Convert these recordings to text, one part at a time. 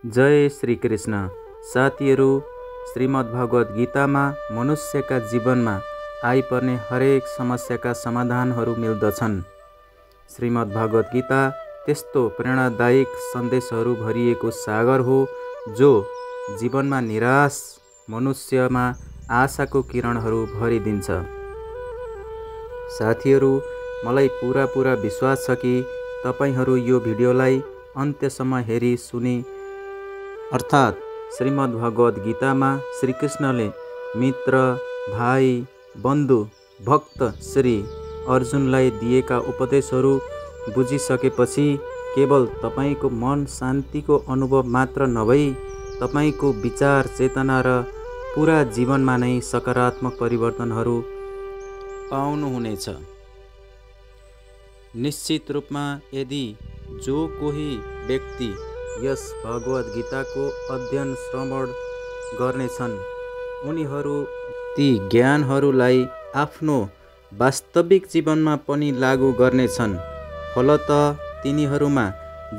जय श्री कृष्ण साथीहरू। श्रीमद्भगवत गीतामा मनुष्यका जीवनमा आइपर्ने हरेक समस्याका समाधानहरू मिल्दछन्। श्रीमद्भगवत गीता त्यस्तो प्रेरणादायक सन्देशहरू भरिएको सागर हो जो जीवनमा निराश मनुष्यमा आशाको किरणहरू भरिदिन्छ। साथीहरू, मलाई पूरा विश्वास छ कि तपाईहरू यो भिडियोलाई अन्त्यसम्म हेरी सुनी अर्थात् श्रीमद्भगवत गीतामा श्रीकृष्णले मित्र, भाइ, बन्धु, भक्त श्री अर्जुनलाई दिएका उपदेशहरू बुझिसकेपछि केवल तपाईको मन शान्तिको अनुभव मात्र नभई तपाईको विचार चेतना र पूरा जीवनमा नै सकारात्मक परिवर्तनहरू पाउनुहुनेछ। निश्चित रूपमा यदि जो कोही व्यक्ति यस भगवत गीताको अध्ययन श्रवण गर्नेछन् उनीहरू ती ज्ञानहरूलाई आफ्नो वास्तविक जीवनमा पनि लागू गर्नेछन्। फलत तिनीहरूमा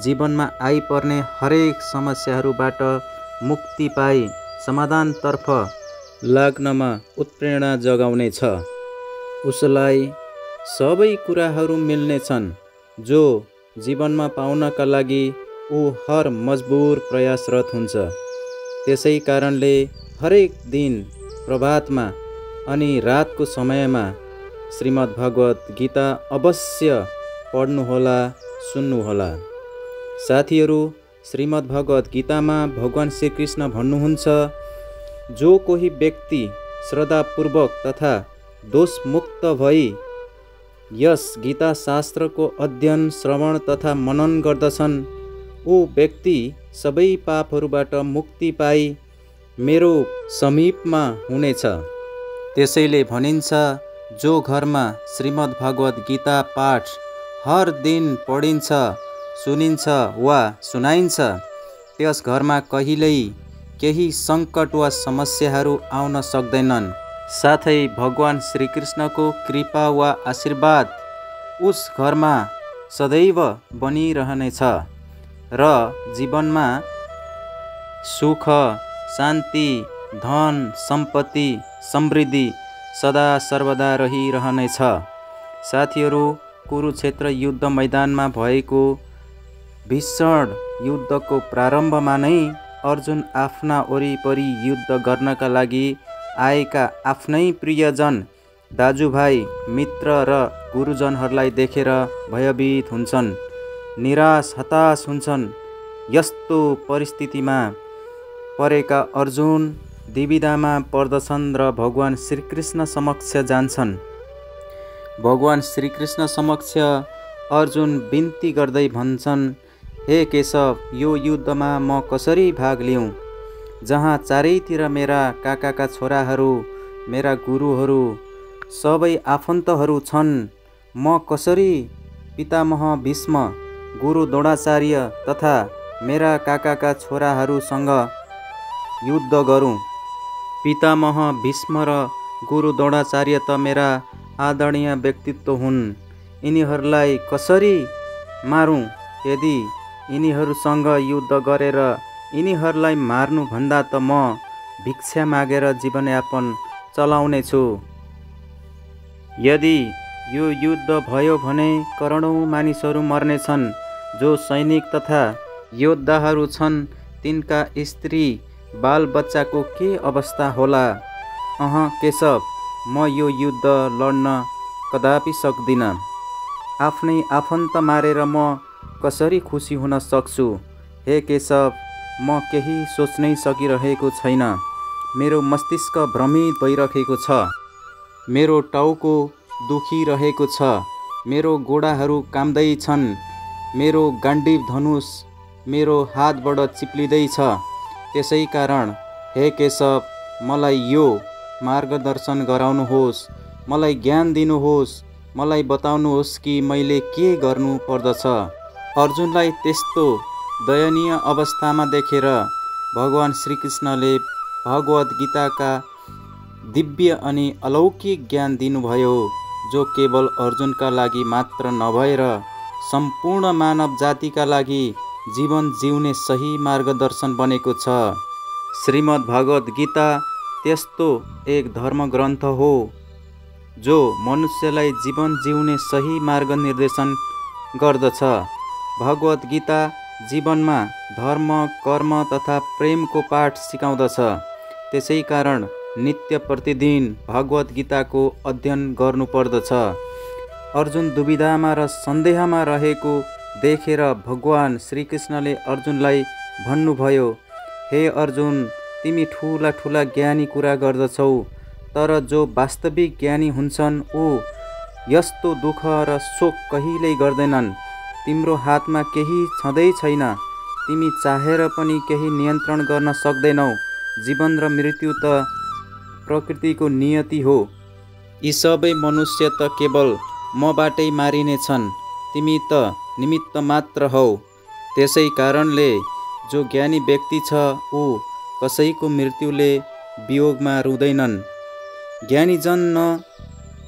जीवनमा आइपर्ने हरेक समस्याहरूबाट मुक्ति पाई समाधानतर्फ लाग्नमा उत्प्रेरणा जगाउनेछ। उसलाई सबै कुराहरू मिल्नेछन् जो जीवनमा पाउनका लागि ऊ हर मजबुर प्रयासरत हुन्छ। त्यसै कारणले हरेक दिन प्रभातमा अनि रातको समयमा श्रीमद्भगवत गीता अवश्य पढ्नुहोला, सुन्नुहोला। साथीहरू, श्रीमद्भगवत गीतामा भगवान श्रीकृष्ण भन्नुहुन्छ, जो कोही व्यक्ति श्रद्धापूर्वक तथा दोषमुक्त भई यस गीता शास्त्रको अध्ययन श्रवण तथा मनन गर्दछन् ऊ व्यक्ति सबै पापहरूबाट मुक्ति पाई मेरो समीपमा हुनेछ। त्यसैले भनिन्छ, जो घरमा श्रीमद्भगवत गीता पाठ हर दिन पढिन्छ, सुनिन्छ वा सुनाइन्छ त्यस घरमा कहिल्यै केही सङ्कट वा समस्याहरू आउन सक्दैनन्। साथै भगवान श्रीकृष्णको कृपा वा आशीर्वाद उस घरमा सदैव बनिरहनेछ र जीवनमा सुख, शान्ति, धन, सम्पत्ति, समृद्धि सदा सर्वदा रहिरहनेछ। साथीहरू, कुरुक्षेत्र युद्ध मैदानमा भएको भीषण युद्धको प्रारम्भमा नै अर्जुन आफ्ना वरिपरि युद्ध गर्नका लागि आएका आफ्नै प्रियजन, दाजुभाइ, मित्र र गुरुजनहरूलाई देखेर भयभीत हुन्छन्, निराश हताश हुन्छन्। यस्तो परिस्थितिमा परेका अर्जुन दुविधामा पर्दछन् र भगवान श्रीकृष्ण समक्ष जान्छन्। भगवान श्रीकृष्ण समक्ष अर्जुन बिन्ती गर्दै भन्छन्, हे केशव, यो युद्धमा म कसरी भाग लिऊँ, जहाँ चारैतिर मेरा काकाका छोराहरू, मेरा गुरुहरू, सबै आफन्तहरू छन्। म कसरी पितामह भीष्म, गुरु द्रोणाचार्य तथा मेरा काकाका छोराहरूसँग युद्ध गरौँ। पितामह भीष्म र गुरु द्रोणाचार्य त मेरा आदरणीय व्यक्तित्व हुन्। यिनीहरूलाई कसरी मारौँ? यदि यिनीहरूसँग युद्ध गरेर यिनीहरूलाई मार्नुभन्दा त म भिक्षा मागेर जीवनयापन चलाउनेछु। यदि यो युद्ध भयो भने करोडौँ मानिसहरू मर्नेछन्। जो सैनिक तथा योद्धाहरू छन् तिनका स्त्री बालबच्चाको के अवस्था होला? केशव, म यो युद्ध लड्न कदापि सक्दिनँ। आफ्नै आफन्त मारेर म कसरी खुसी हुन सक्छु? हे केशव, म केही सोच्नै सकिरहेको छैन। मेरो मस्तिष्क भ्रमित भइरहेको छ। मेरो टाउको दुखिरहेको छ। मेरो गोडाहरू काम्दैछन्। मेरो गाण्डीव धनुष मेरो हातबाट चिप्लिँदैछ। त्यसै कारण हे केशव, मलाई यो मार्गदर्शन गराउनुहोस्, मलाई ज्ञान दिनुहोस्, मलाई बताउनुहोस् कि मैले के गर्नु पर्दछ। अर्जुनलाई त्यस्तो दयनीय अवस्थामा देखेर भगवान श्रीकृष्णले भगवत गीताका दिव्य अनि अलौकिक ज्ञान दिनुभयो, जो केवल अर्जुनका लागि मात्र नभएर सम्पूर्ण मानव जातिका लागि जीवन जिउने सही मार्गदर्शन बनेको छ। श्रीमद् भगवत गीता त्यस्तो एक धर्मग्रन्थ हो जो मनुष्यलाई जीवन जिउने सही मार्ग निर्देशन गर्दछ। भगवत गीता जीवनमा धर्म, कर्म तथा प्रेमको पाठ सिकाउँदछ। त्यसै कारण नित्य प्रतिदिन भगवत गीताको अध्ययन गर्नुपर्दछ। अर्जुन दुविधामा र सन्देहमा रहेको देखेर भगवान श्रीकृष्णले अर्जुनलाई भन्नुभयो, हे अर्जुन, तिमी ठुला ठुला ज्ञानी कुरा गर्दछौ, तर जो वास्तविक ज्ञानी हुन्छन् ऊ यस्तो दुःख र शोक कहिल्यै गर्दैनन्। तिम्रो हातमा केही छँदै छैन, तिमी चाहेर पनि केही नियन्त्रण गर्न सक्दैनौ। जीवन र मृत्यु त प्रकृतिको नियति हो। यी सबै मनुष्य त केवल मबाटै मारिनेछन्, तिमी त निमित्त मात्र हौ। त्यसै कारणले जो ज्ञानी व्यक्ति छ ऊ कसैको मृत्युले वियोगमा रुँदैनन्। ज्ञानीजन न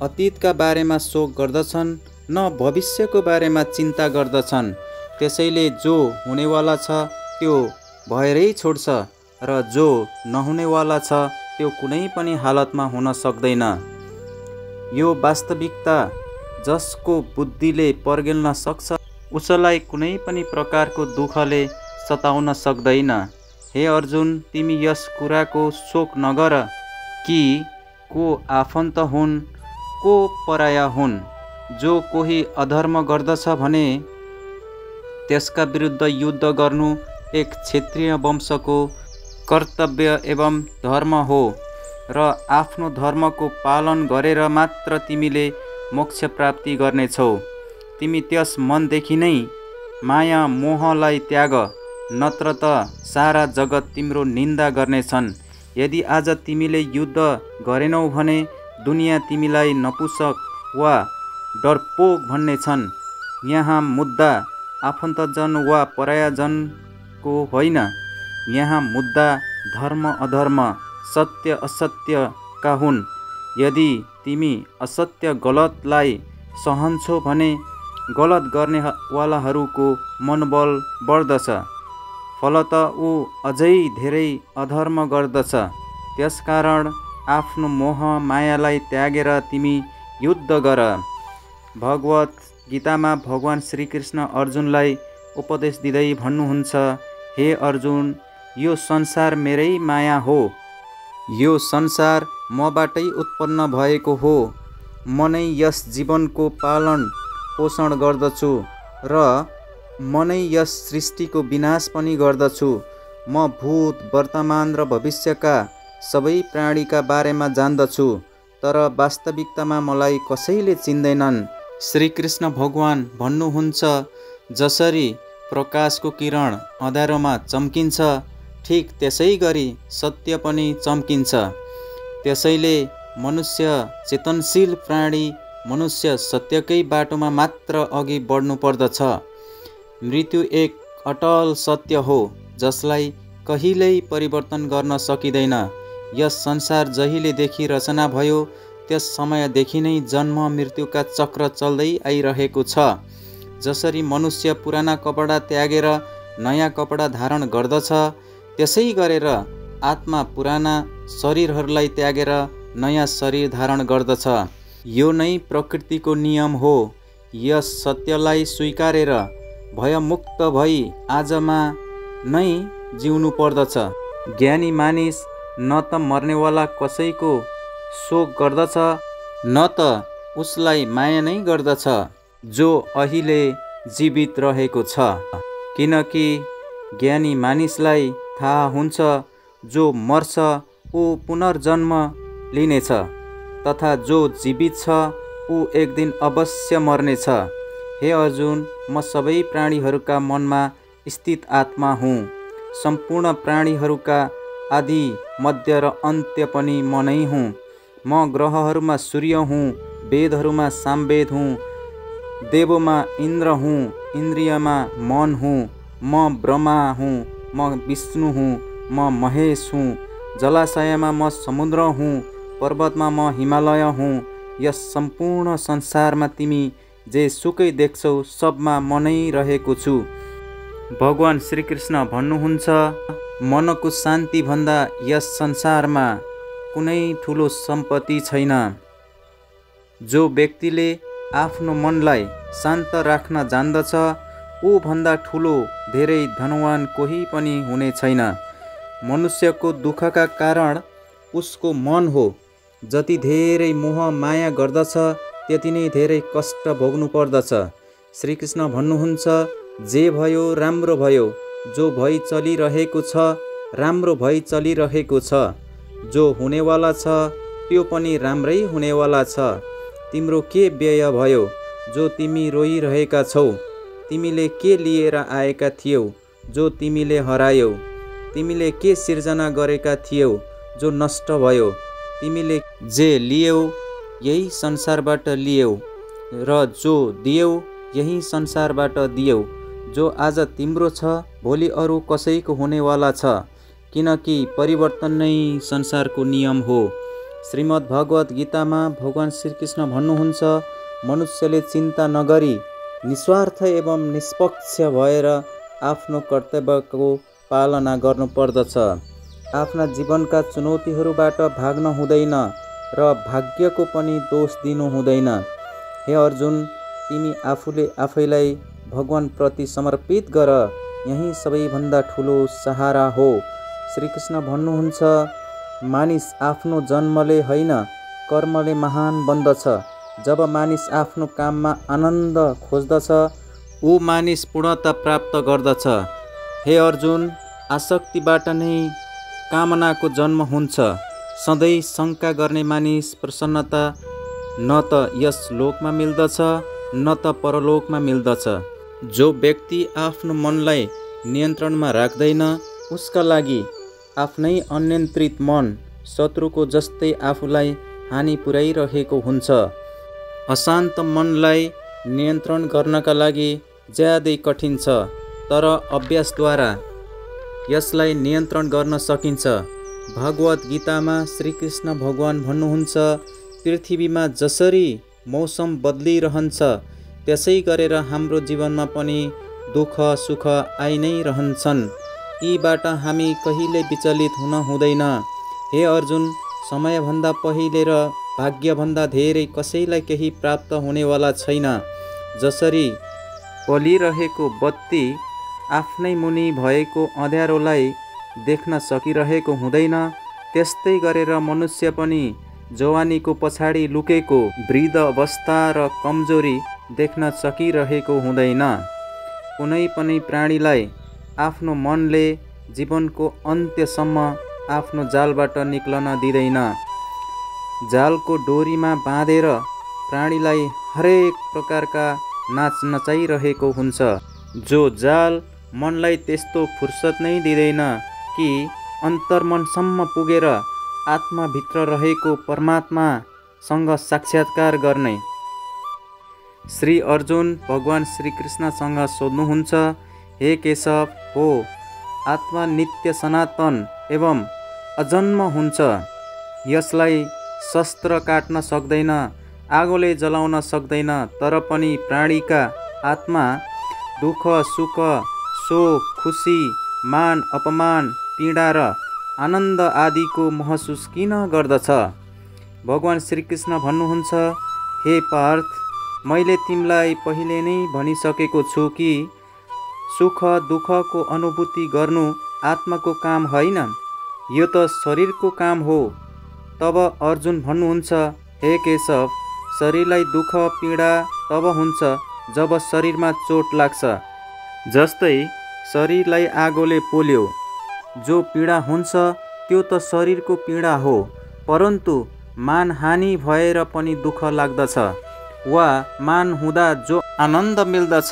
अतीतका बारेमा शोक गर्दछन् न भविष्यको बारेमा चिन्ता गर्दछन्। त्यसैले जो हुनेवाला छ त्यो भएरै छोड्छ र जो नहुनेवाला छ त्यो कुनै पनि हालतमा हुन सक्दैन। यो वास्तविकता जसको बुद्धिले पर्गेल्न सक्छ उसलाई कुनै पनि प्रकारको दुःखले सताउन सक्दैन। हे अर्जुन, तिमी यस कुराको शोक नगर कि को आफन्त हुन्, को पराया हुन्। जो कोही अधर्म गर्दछ भने त्यसका विरुद्ध युद्ध गर्नु एक क्षत्रिय वंशको कर्तव्य एवं धर्म हो र आफ्नो धर्मको पालन गरेर मात्र तिमीले मोक्ष प्राप्ति गर्नेछौ। तिमी त्यस मनदेखि नै माया मोहलाई त्याग, नत्र त सारा जगत तिम्रो निन्दा गर्नेछन्। यदि आज तिमीले युद्ध गरेनौ भने दुनियाँ तिमीलाई नपुंसक वा डरपोक भन्नेछन्। यहाँ मुद्दा आफन्तजन वा परायाजनको होइन, यहाँ मुद्दा धर्म अधर्म, सत्य असत्यका हुन्। यदि तिमी असत्य गलतलाई सहन्छौ भने गलत गर्नेवालाहरूको मनोबल बढ्दछ, फलत ऊ अझै धेरै अधर्म गर्दछ। त्यसकारण आफ्नो मोह मायालाई त्यागेर तिमी युद्ध गर। भगवत गीतामा भगवान श्रीकृष्ण अर्जुनलाई उपदेश दिँदै भन्नुहुन्छ, हे अर्जुन, यो संसार मेरै माया हो। यो संसार मबाटै उत्पन्न भएको हो। म नै यस जीवनको पालन पोषण गर्दछु र म नै यस सृष्टिको विनाश पनि गर्दछु। म भूत, वर्तमान र भविष्यका सबै प्राणीका बारेमा जान्दछु, तर वास्तविकतामा मलाई कसैले चिन्दैनन्। श्रीकृष्ण भगवान भन्नुहुन्छ, जसरी प्रकाशको किरण अँध्यारोमा चम्किन्छ ठीक त्यसै गरी सत्य पनि चम्किन्छ। त्यसैले मनुष्य चेतनशील प्राणी मनुष्य सत्यकै बाटोमा मात्र अघि बढ्नु पर्दछ। मृत्यु एक अटल सत्य हो जसलाई कहिल्यै परिवर्तन गर्न सकिँदैन। यस संसार जहिलेदेखि रचना भयो त्यस समयदेखि नै जन्म मृत्युका चक्र चल्दै आइरहेको छ। जसरी मनुष्य पुराना कपडा त्यागेर नयाँ कपडा धारण गर्दछ त्यसै गरेर आत्मा पुराना शरीरहरूलाई त्यागेर नयाँ शरीर धारण गर्दछ। यो नै प्रकृतिको नियम हो। यस सत्यलाई स्वीकारेर भयमुक्त भई आजमा नै जिउनु पर्दछ। ज्ञानी मानिस न त मर्नेवाला कसैको शोक गर्दछ न त उसलाई माया नै गर्दछ जो अहिले जीवित रहेको छ। किनकि ज्ञानी मानिसलाई थाहा हुन्छ जो मर्छ ऊ पुनर्जन्म लिनेछ तथा जो जीवित छ ऊ एक दिन अवश्य मर्नेछ। हे अर्जुन, म सबै प्राणीहरूका मनमा स्थित आत्मा हुँ। सम्पूर्ण प्राणीहरूका आदि, मध्य र अन्त्य पनि म नै हुँ। म ग्रहहरूमा सूर्य हुँ, वेदहरूमा सामवेद हुँ, देवोमा इन्द्र हुँ, इन्द्रियमा मन हुँ। म ब्रह्मा हुँ, म विष्णु हुँ, म महेश हुँ। जलाशयमा म समुद्र हुँ, पर्वतमा म हिमालय हुँ। यस सम्पूर्ण संसारमा तिमी जे सुकै देख्छौ सबमा म नै रहेको छु। भगवान श्रीकृष्ण भन्नुहुन्छ, मनको शान्तिभन्दा यस संसारमा कुनै ठुलो सम्पत्ति छैन। जो व्यक्तिले आफ्नो मनलाई शान्त राख्न जान्दछ, ऊ भन्दा ठुलो धेरै धनवान कोही पनि हुने छैन। मनुष्यको दुःखका कारण उसको मन हो। जति धेरै मोह माया गर्दछ त्यति नै धेरै कष्ट भोग्नु पर्दछ। श्रीकृष्ण भन्नुहुन्छ, जे भयो राम्रो भयो, जो भई चलिरहेको छ राम्रो भई चलिरहेको छ, जो हुनेवाला छ त्यो पनि राम्रै हुनेवाला छ। तिम्रो के व्यय भयो जो तिमी रोइरहेका छौ? तिमीले के लिएर आएका थियौ जो तिमीले हरायौ? तिमीले के सिर्जना गरेका थियौ जो नष्ट भयो? तिमीले जे लियौ यही संसारबाट लियौ, र जो दियौ यही संसारबाट दियौ। जो आज तिम्रो छ भोलि अरू कसैको हुनेवाला छ, किनकि परिवर्तन नै संसारको नियम हो। श्रीमद् भगवत गीतामा भगवान श्रीकृष्ण भन्नुहुन्छ, मनुष्यले चिन्ता नगरी निस्वार्थ एवं निष्पक्ष भएर आफ्नो कर्तव्यको पालना गर्नुपर्दछ। आफ्ना जीवनका चुनौतीहरूबाट भाग्न हुँदैन र भाग्यको पनि दोष दिनु हुँदैन। हे अर्जुन, तिमी आफूले आफैलाई भगवानप्रति समर्पित गर, यही सबैभन्दा ठुलो सहारा हो। श्रीकृष्ण भन्नुहुन्छ, मानिस आफ्नो जन्मले होइन कर्मले महान बन्दछ। जब मानिस आफ्नो काममा आनन्द खोज्दछ, ऊ मानिस पूर्णता प्राप्त गर्दछ। हे अर्जुन, आसक्तिबाट नै कामनाको जन्म हुन्छ। सधैँ शङ्का गर्ने मानिस प्रसन्नता न त यस लोकमा मिल्दछ न त परलोकमा मिल्दछ। जो व्यक्ति आफ्नो मनलाई नियन्त्रणमा राख्दैन, उसका लागि आफ्नै अनियन्त्रित मन शत्रुको जस्तै आफूलाई हानि पुर्याइरहेको हुन्छ। अशान्त मनलाई नियन्त्रण गर्नका लागि ज्यादै कठिन छ, तर अभ्यासद्वारा यसलाई नियन्त्रण गर्न सकिन्छ। भगवत गीतामा श्रीकृष्ण भगवान भन्नुहुन्छ, पृथ्वीमा जसरी मौसम बदलिरहन्छ त्यसै गरेर हाम्रो जीवनमा पनि दुःख सुख आइ नै रहन्छन्। यीबाट हामी कहिले विचलित हुन हुँदैन। हे अर्जुन, समयभन्दा पहिले र भाग्यभन्दा धेरै कसैलाई केही प्राप्त हुनेवाला छैन। जसरी बलिरहेको बत्ती आफ्नै मुनि भएको अँध्यारोलाई देख्न सकिरहेको हुँदैन, त्यस्तै गरेर मनुष्य पनि जवानीको पछाडि लुकेको वृद्ध अवस्था र कमजोरी देख्न सकिरहेको हुँदैन। कुनै पनि प्राणीलाई आफ्नो मनले जीवनको अन्त्यसम्म आफ्नो जालबाट निक्लन दिँदैन। जालको डोरीमा बाँधेर प्राणीलाई हरेक प्रकारका नाच नचाइरहेको हुन्छ। जो जाल मनलाई त्यस्तो फुर्सद नै दिँदैन कि अन्तर्मनसम्म पुगेर आत्माभित्र रहेको परमात्मासँग साक्षात्कार गर्ने। श्री अर्जुन भगवान श्रीकृष्णसँग सोध्नुहुन्छ, हे केशव, हो आत्मा नित्य सनातन एवं अजन्म हुन्छ। यसलाई शस्त्र काट्न सक्दैन, आगोले जलाउन सक्दैन, तर पनि प्राणीका आत्मा दुःख सुख शोक खुसी मान अपमान पीडा र आनन्द आदिको महसुस किन गर्दछ? भगवान श्रीकृष्ण भन्नुहुन्छ, हे पार्थ, मैले तिमीलाई पहिले नै भनिसकेको छु कि सुख दुःखको अनुभूति गर्नु आत्माको काम होइन, यो त शरीरको काम हो। तब अर्जुन भन्नुहुन्छ, हे केशव, शरीरलाई दुःख पीडा तब हुन्छ जब शरीरमा चोट लाग्छ। जस्तै शरीरलाई आगोले पोल्यो, जो पीडा हुन्छ त्यो त शरीरको पीडा हो, परन्तु मानहानि भएर पनि दुःख लाग्दछ, वा मान हुँदा जो आनन्द मिल्दछ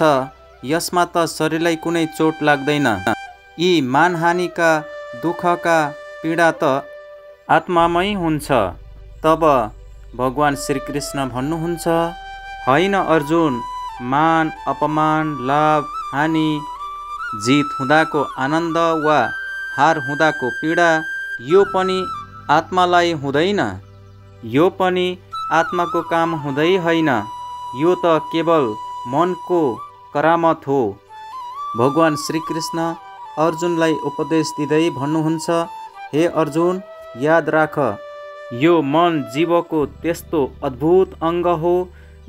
यसमा त शरीरलाई कुनै चोट लाग्दैन। यी मानहानिका दुःखका पीडा त आत्मामै हुन्छ। तब भगवान श्रीकृष्ण भन्नुहुन्छ, होइन अर्जुन, मान अपमान लाभ हानि जित हुँदाको आनन्द वा हार हुँदाको पीडा यो पनि आत्मालाई हुँदैन, यो पनि आत्माको काम हुँदै होइन, यो त केवल मनको करामत हो। भगवान श्रीकृष्ण अर्जुनलाई उपदेश दिँदै भन्नुहुन्छ, हे अर्जुन, याद राख, यो मन जीवको त्यस्तो अद्भुत अङ्ग हो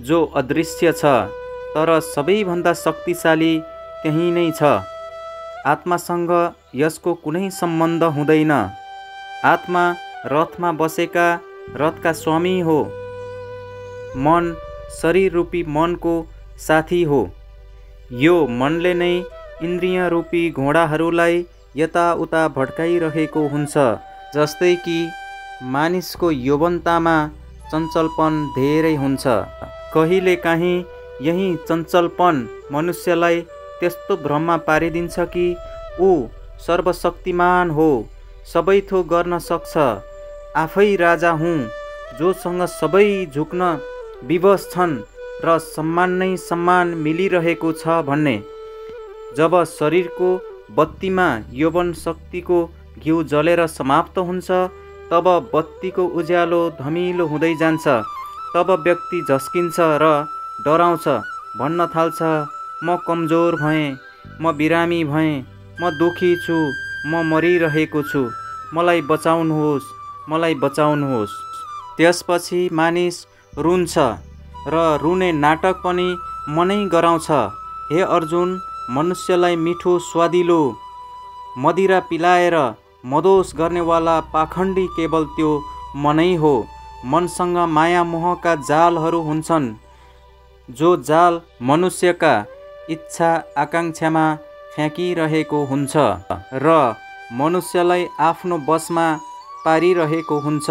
जो अदृश्य छ, तर सबैभन्दा शक्तिशाली त्यही नै छ। आत्मासँग यसको कुनै सम्बन्ध हुँदैन। आत्मा रथमा बसेका रथका स्वामी हो। मन शरीर रूपी मनको साथी हो। यो मनले नै इन्द्रिय रूपी घोडाहरूलाई यताउता भड्काइरहेको हुन्छ। जस्तै कि मानिसको यौवनतामा चञ्चलपन धेरै हुन्छ। कहिलेकाहीँ यही चञ्चलपन मनुष्यलाई त्यस्तो भ्रममा पारिदिन्छ कि ऊ सर्वशक्तिमान हो, सबै थोक गर्न सक्छ, आफै राजा हुँ, जोसँग सबै झुक्न विवश छन् र सम्मान नै सम्मान मिलिरहेको छ भन्ने। जब शरीरको बत्तीमा यौवन शक्तिको घिउ जलेर समाप्त हुन्छ, तब बत्तीको उज्यालो धमिलो हुँदै जान्छ। तब व्यक्ति झस्किन्छ र डराउँछ, भन्न थाल्छ, म कमजोर भएँ, म बिरामी भएँ, म दुखी छु, म मरिरहेको छु, मलाई बचाउनुहोस्, मलाई बचाउनुहोस्। त्यसपछि मानिस रुन्छ र रुने नाटक पनि मनै गराउँछ। हे अर्जुन, मनुष्यलाई मिठो स्वादिलो मदिरा पिलाएर मदोस गर्नेवाला पाखण्डी केवल त्यो मनै हो। मनसँग माया मोहका जालहरू हुन्छन्, जो जाल मनुष्यका इच्छा आकाङ्क्षामा फ्याँकिरहेको हुन्छ र मनुष्यलाई आफ्नो वशमा पारिरहेको हुन्छ।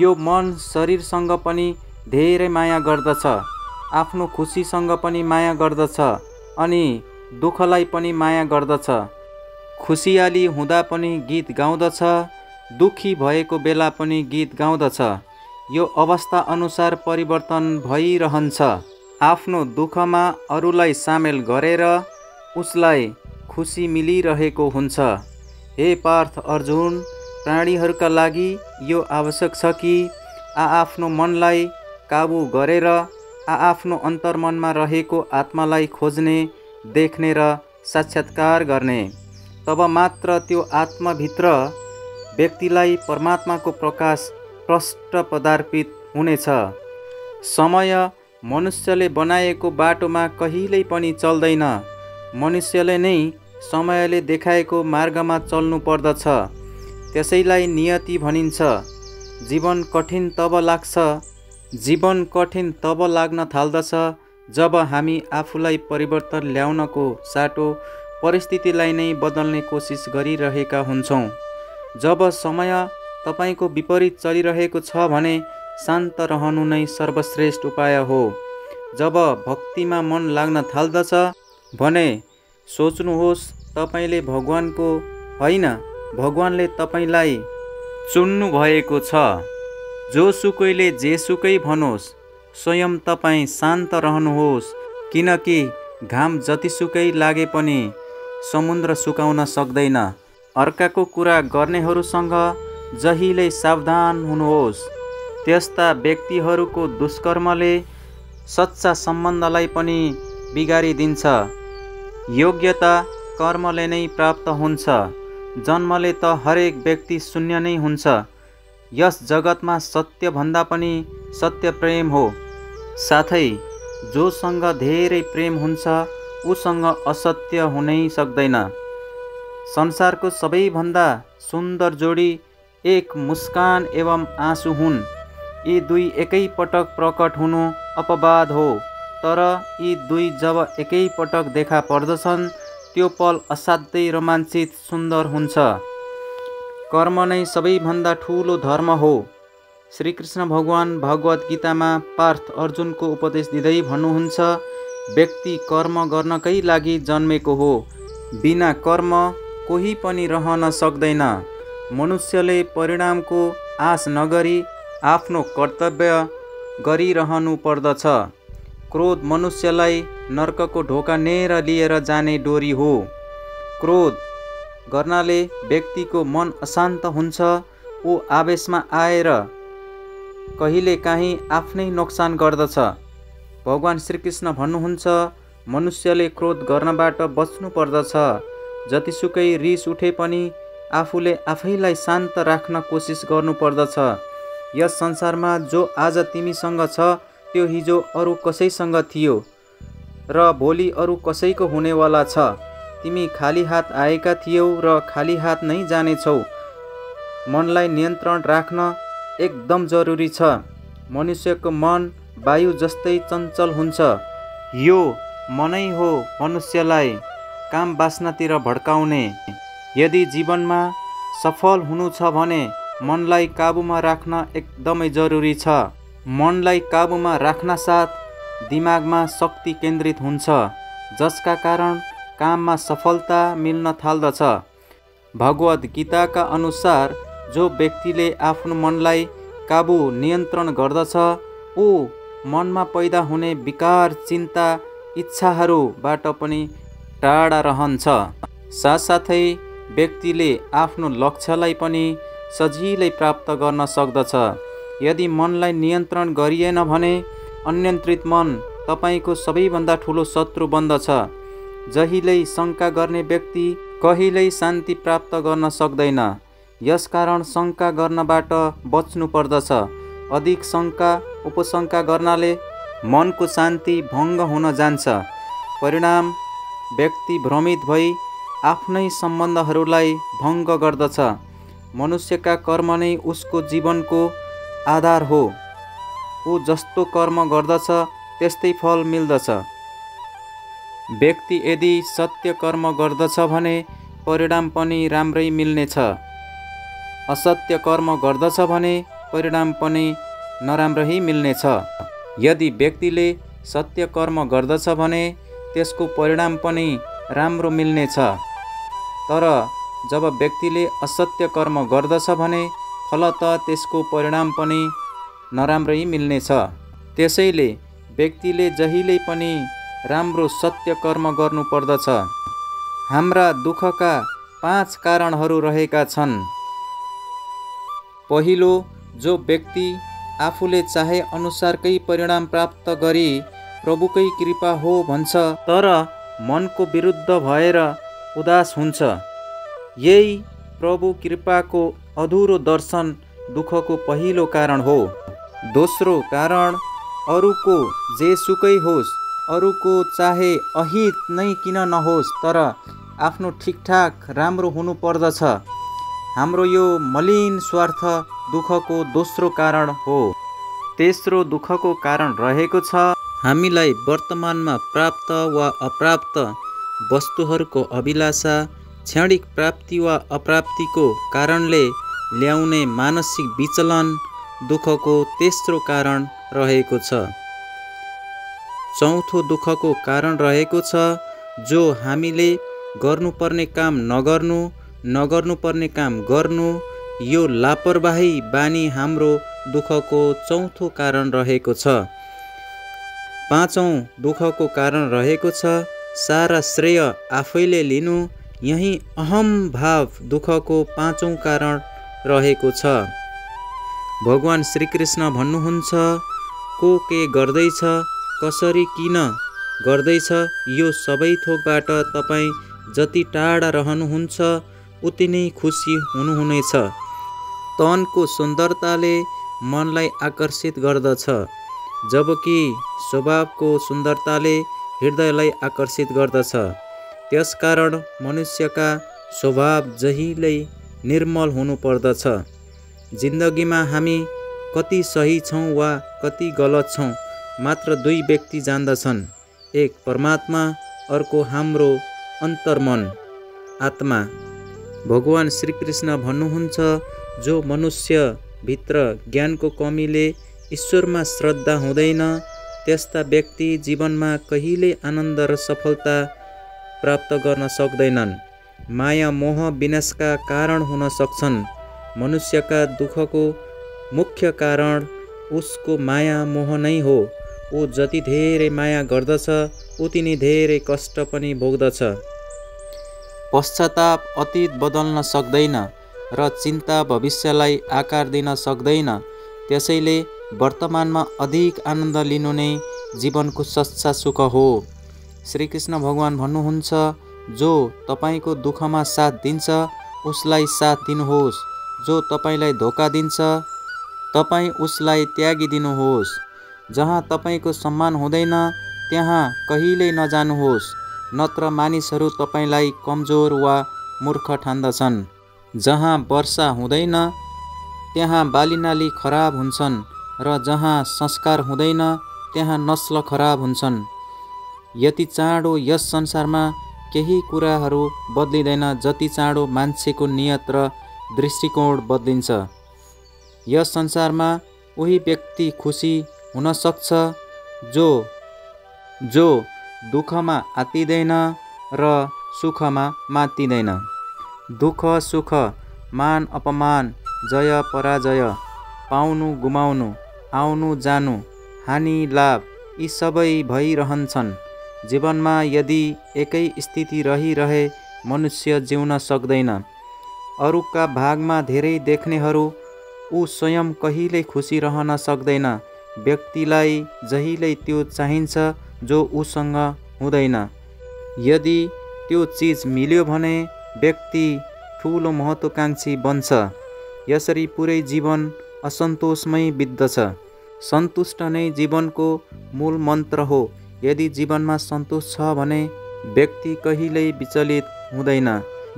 यो मन शरीरसँग पनि धेरै माया गर्दछ, आफ्नो खुसीसँग पनि माया गर्दछ अनि दुःखलाई पनि माया गर्दछ। खुसियाली हुँदा पनि गीत गाउँदछ, दुखी भएको बेला पनि गीत गाउँदछ। यो अवस्था अनुसार परिवर्तन भइरहन्छ। आफ्नो दुःखमा अरूलाई सामेल गरेर उसलाई खुसी मिलिरहेको हुन्छ। हे पार्थ अर्जुन, प्राणीहरूका लागि यो आवश्यक छ कि आफ्नो मनलाई काबु गरेर आफ्नो अन्तर्मनमा रहेको आत्मालाई खोज्ने, देख्ने र साक्षात्कार गर्ने। तब मात्र त्यो आत्माभित्र व्यक्तिलाई परमात्माको प्रकाश प्रष्ट पदार्पित हुनेछ। समय मनुष्यले बनाएको बाटोमा कहिल्यै पनि चल्दैन। मनुष्यले नै समयले देखाएको मार्गमा चल्नु पर्दछ। त्यसैलाई नियति भनिन्छ। जीवन कठिन तब लाग्न थाल्दछ जब हामी आफूलाई परिवर्तन ल्याउनको साटो परिस्थितिलाई नै बदल्ने कोसिस गरिरहेका हुन्छौँ। जब समय तपाईँको विपरीत चलिरहेको छ भने शान्त रहनु नै सर्वश्रेष्ठ उपाय हो। जब भक्तिमा मन लाग्न थाल्दछ भने सोच्नुहोस्, तपाईँले भगवानको होइन, भगवानले तपाईँलाई चुन्नु भएको छ। जोसुकैले जेसुकै भनोस्, स्वयं तपाईँ शान्त रहनुहोस्, किनकि घाम जतिसुकै लागे पनि समुद्र सुकाउन सक्दैन। अर्काको कुरा गर्नेहरूसँग जहिल्यै सावधान हुनुहोस्। त्यस्ता व्यक्तिहरूको दुष्कर्मले सच्चा सम्बन्धलाई पनि बिगारिदिन्छ। योग्यता कर्मले नै प्राप्त हुन्छ। जन्मले त हरेक व्यक्ति शून्य नै हुन्छ। यस जगतमा सत्यभन्दा पनि सत्य प्रेम हो। साथै जोसँग धेरै प्रेम हुन्छ उसँग असत्य हुनै सक्दैन। संसारको सबैभन्दा सुन्दर जोडी एक मुस्कान एवं आँसु हुन्। यी दुई एकैपटक प्रकट हुनु अपवाद हो, तर यी दुई जब एकैपटक देखा पर्दछन् त्यो पल असाध्यै रोमाञ्चित सुन्दर हुन्छ। कर्म नै सबैभन्दा ठुलो धर्म हो। श्रीकृष्ण भगवान भगवत गीतामा पार्थ अर्जुनको उपदेश दिँदै भन्नुहुन्छ, व्यक्ति कर्म गर्नकै लागि जन्मेको हो। बिना कर्म कोही पनि रहन सक्दैन। मनुष्यले परिणामको आश नगरी आफ्नो कर्तव्य गरिरहनु पर्दछ। क्रोध मनुष्यलाई नर्कको ढोकानेर लिएर जाने डोरी हो। क्रोध गर्नाले व्यक्तिको मन अशान्त हुन्छ। ऊ आवेशमा आएर कहिलेकाहीँ आफ्नै नोक्सान गर्दछ। भगवान श्रीकृष्ण भन्नुहुन्छ, मनुष्यले क्रोध गर्नबाट बच्नु पर्दछ। जतिसुकै रिस उठे पनि आफूले आफैलाई शान्त राख्न कोसिस गर्नुपर्दछ। यस संसारमा जो आज तिमीसँग छ त्यो हिजो अरू कसैसँग थियो र भोलि अरू कसैको हुनेवाला छ। तिमी खाली हात आएका थियौ र खाली हात नै जानेछौ। मनलाई नियन्त्रण राख्न एकदम जरुरी छ। मनुष्यको मन वायु जस्तै चञ्चल हुन्छ। यो मनै हो मनुष्यलाई काम वासनातिर भड्काउने। यदि जीवनमा सफल हुनु छ भने मनलाई काबुमा राख्न एकदमै जरुरी छ। मनलाई काबुमा राख्न साथ दिमागमा शक्ति केन्द्रित हुन्छ, जसका कारण काममा सफलता मिल्न थाल्दछ। भगवद् गीताका अनुसार जो व्यक्तिले आफ्नो मनलाई काबु नियन्त्रण गर्दछ ऊ मनमा पैदा हुने विकार, चिन्ता, इच्छाहरूबाट पनि टाढा रहन्छ। साथसाथै व्यक्तिले आफ्नो लक्ष्यलाई पनि सजिलै प्राप्त गर्न सक्दछ। यदि मनलाई नियन्त्रण गरिएन भने अनियन्त्रित मन तपाईको सबैभन्दा ठुलो शत्रु बन्दछ। जहिल्यै शङ्का गर्ने व्यक्ति कहिल्यै शान्ति प्राप्त गर्न सक्दैन। यसकारण शङ्का गर्नबाट बच्नु पर्दछ। अधिक शङ्का उपशङ्का गर्नाले मनको शान्ति भङ्ग हुन जान्छ। परिणाम व्यक्ति भ्रमित भई आफ्नै सम्बन्धहरूलाई भङ्ग गर्दछ। मनुष्यका कर्म नै उसको जीवनको आधार हो। ऊ जस्तो कर्म गर्दछ त्यस्तै फल मिल्दछ। व्यक्ति यदि सत्य कर्म गर्दछ भने परिणाम पनि राम्रै मिल्नेछ। असत्य कर्म गर्दछ भने परिणाम पनि नराम्रै मिल्नेछ। यदि व्यक्तिले सत्य कर्म गर्दछ भने त्यसको परिणाम पनि राम्रो मिल्नेछ। तर जब व्यक्तिले असत्य कर्म गर्दछ भने फलत त्यसको परिणाम पनि नराम्रै मिल्नेछ। त्यसैले व्यक्तिले जहिल्यै पनि राम्रो सत्य कर्म गर्नुपर्दछ। हाम्रा दुःखका 5 कारणहरू रहेका छन्। पहिलो, जो व्यक्ति आफूले चाहे अनुसारकै परिणाम प्राप्त गरी प्रभुकै कृपा हो भन्छ तर मनको विरुद्ध भएर उदास हुन्छ। यही प्रभु कृपाको अधुरो दर्शन दुःखको पहिलो कारण हो। दोस्रो कारण, अरूको जेसुकै होस्, अरूको चाहे अहित नै किन नहोस् तर आफ्नो ठिकठाक राम्रो हुनु पर्दछ। हाम्रो यो मलिन स्वार्थ दुःखको दोस्रो कारण हो। तेस्रो दुःखको कारण रहेको छ हामीलाई वर्तमानमा प्राप्त वा अप्राप्त वस्तुहरूको अभिलाषा, क्षणिक प्राप्ति वा अप्राप्तिको कारणले ल्याउने मानसिक विचलन दुःखको तेस्रो कारण रहेको छ। चौथो दुःखको कारण रहेको छ जो हामीले गर्नुपर्ने काम नगर्नु, नगर्नुपर्ने काम गर्नु, यो लापरवाही बानी हाम्रो दुःखको चौथो कारण रहेको छ। पाँचौं दुःखको कारण रहेको छ सारा श्रेय आफैले लिनु। यही अहम भाव दुःखको पाँचौं कारण रहेको छ। भगवान श्रीकृष्ण भन्नुहुन्छ, को के गर्दैछ, कसरी, किन गर्दैछ, यो सबै थोकबाट तपाईँ जति टाढा रहनुहुन्छ उति नै खुसी हुनुहुनेछ। तनको सुन्दरताले मनलाई आकर्षित गर्दछ, जबकि स्वभावको सुन्दरताले हृदयलाई आकर्षित गर्दछ। त्यसकारण मनुष्यका स्वभाव जहिल्यै निर्मल हुनुपर्दछ। जिन्दगीमा हामी कति सही छौँ वा कति गलत छौँ मात्र 2 व्यक्ति जान्दछन्, एक परमात्मा, अर्को हाम्रो अन्तर्मन आत्मा। भगवान श्रीकृष्ण भन्नुहुन्छ, जो मनुष्य भित्र ज्ञानको कमीले ईश्वरमा श्रद्धा हुँदैन त्यस्ता व्यक्ति जीवनमा कहिल्यै आनन्द र सफलता प्राप्त गर्न सक्दैनन्। माया मोह विनाशका कारण हुन सक्छन्। मनुष्यका दुःखको मुख्य कारण उसको माया मोह नै हो। ऊ जति धेरै माया गर्दछ उति नै धेरै कष्ट पनि भोग्दछ। पश्चाताप अतीत बदल्न सक्दैन र चिन्ता भविष्यलाई आकार दिन सक्दैन। त्यसैले वर्तमानमा अधिक आनन्द लिनु नै जीवनको सच्चा सुख हो। श्रीकृष्ण भगवान भन्नुहुन्छ, जो तपाईँको दुःखमा साथ दिन्छ उसलाई साथ दिनुहोस्, जो तपाईँलाई धोका दिन्छ तपाईँ उसलाई त्यागिदिनुहोस्। जहाँ तपाईँको सम्मान हुँदैन त्यहाँ कहिल्यै नजानुहोस्, नत्र मानिसहरू तपाईँलाई कमजोर वा मूर्ख ठान्दछन्। जहाँ वर्षा हुँदैन त्यहाँ बालीनाली खराब हुन्छन् र जहाँ संस्कार हुँदैन त्यहाँ नस्ल खराब हुन्छन्। यति चाँडो यस संसारमा केही कुराहरू बदलिँदैन जति चाँडो मान्छेको नियत र दृष्टिकोण बदलिन्छ। यस संसारमा उही व्यक्ति खुसी हुन सक्छ जो दुःखमा आत्तिदैन र सुखमा मात्तिदैन। दुःख सुख, मान अपमान, जय पराजय, पाउनु गुमाउनु, आउनु जानु, हानि लाभ यी सबै भइरहन्छन्। जीवनमा यदि एकै स्थिति रहिरहे मनुष्य जिउन सक्दैन। अरूका भागमा धेरै देख्नेहरू ऊ स्वयं कहिल्यै खुसी रहन सक्दैन। व्यक्तिलाई जहिल्यै त्यो चाहिन्छ जो उसँग हुँदैन। यदि त्यो चिज मिल्यो भने व्यक्ति ठुलो महत्त्वाकांक्षी बन्छ। यसरी पुरै जीवन असन्तोषमै बित्दछ। सन्तुष्ट नै जीवनको मूल मन्त्र हो। यदि जीवनमा सन्तोष छ भने व्यक्ति कहिल्यै विचलित हुँदैन।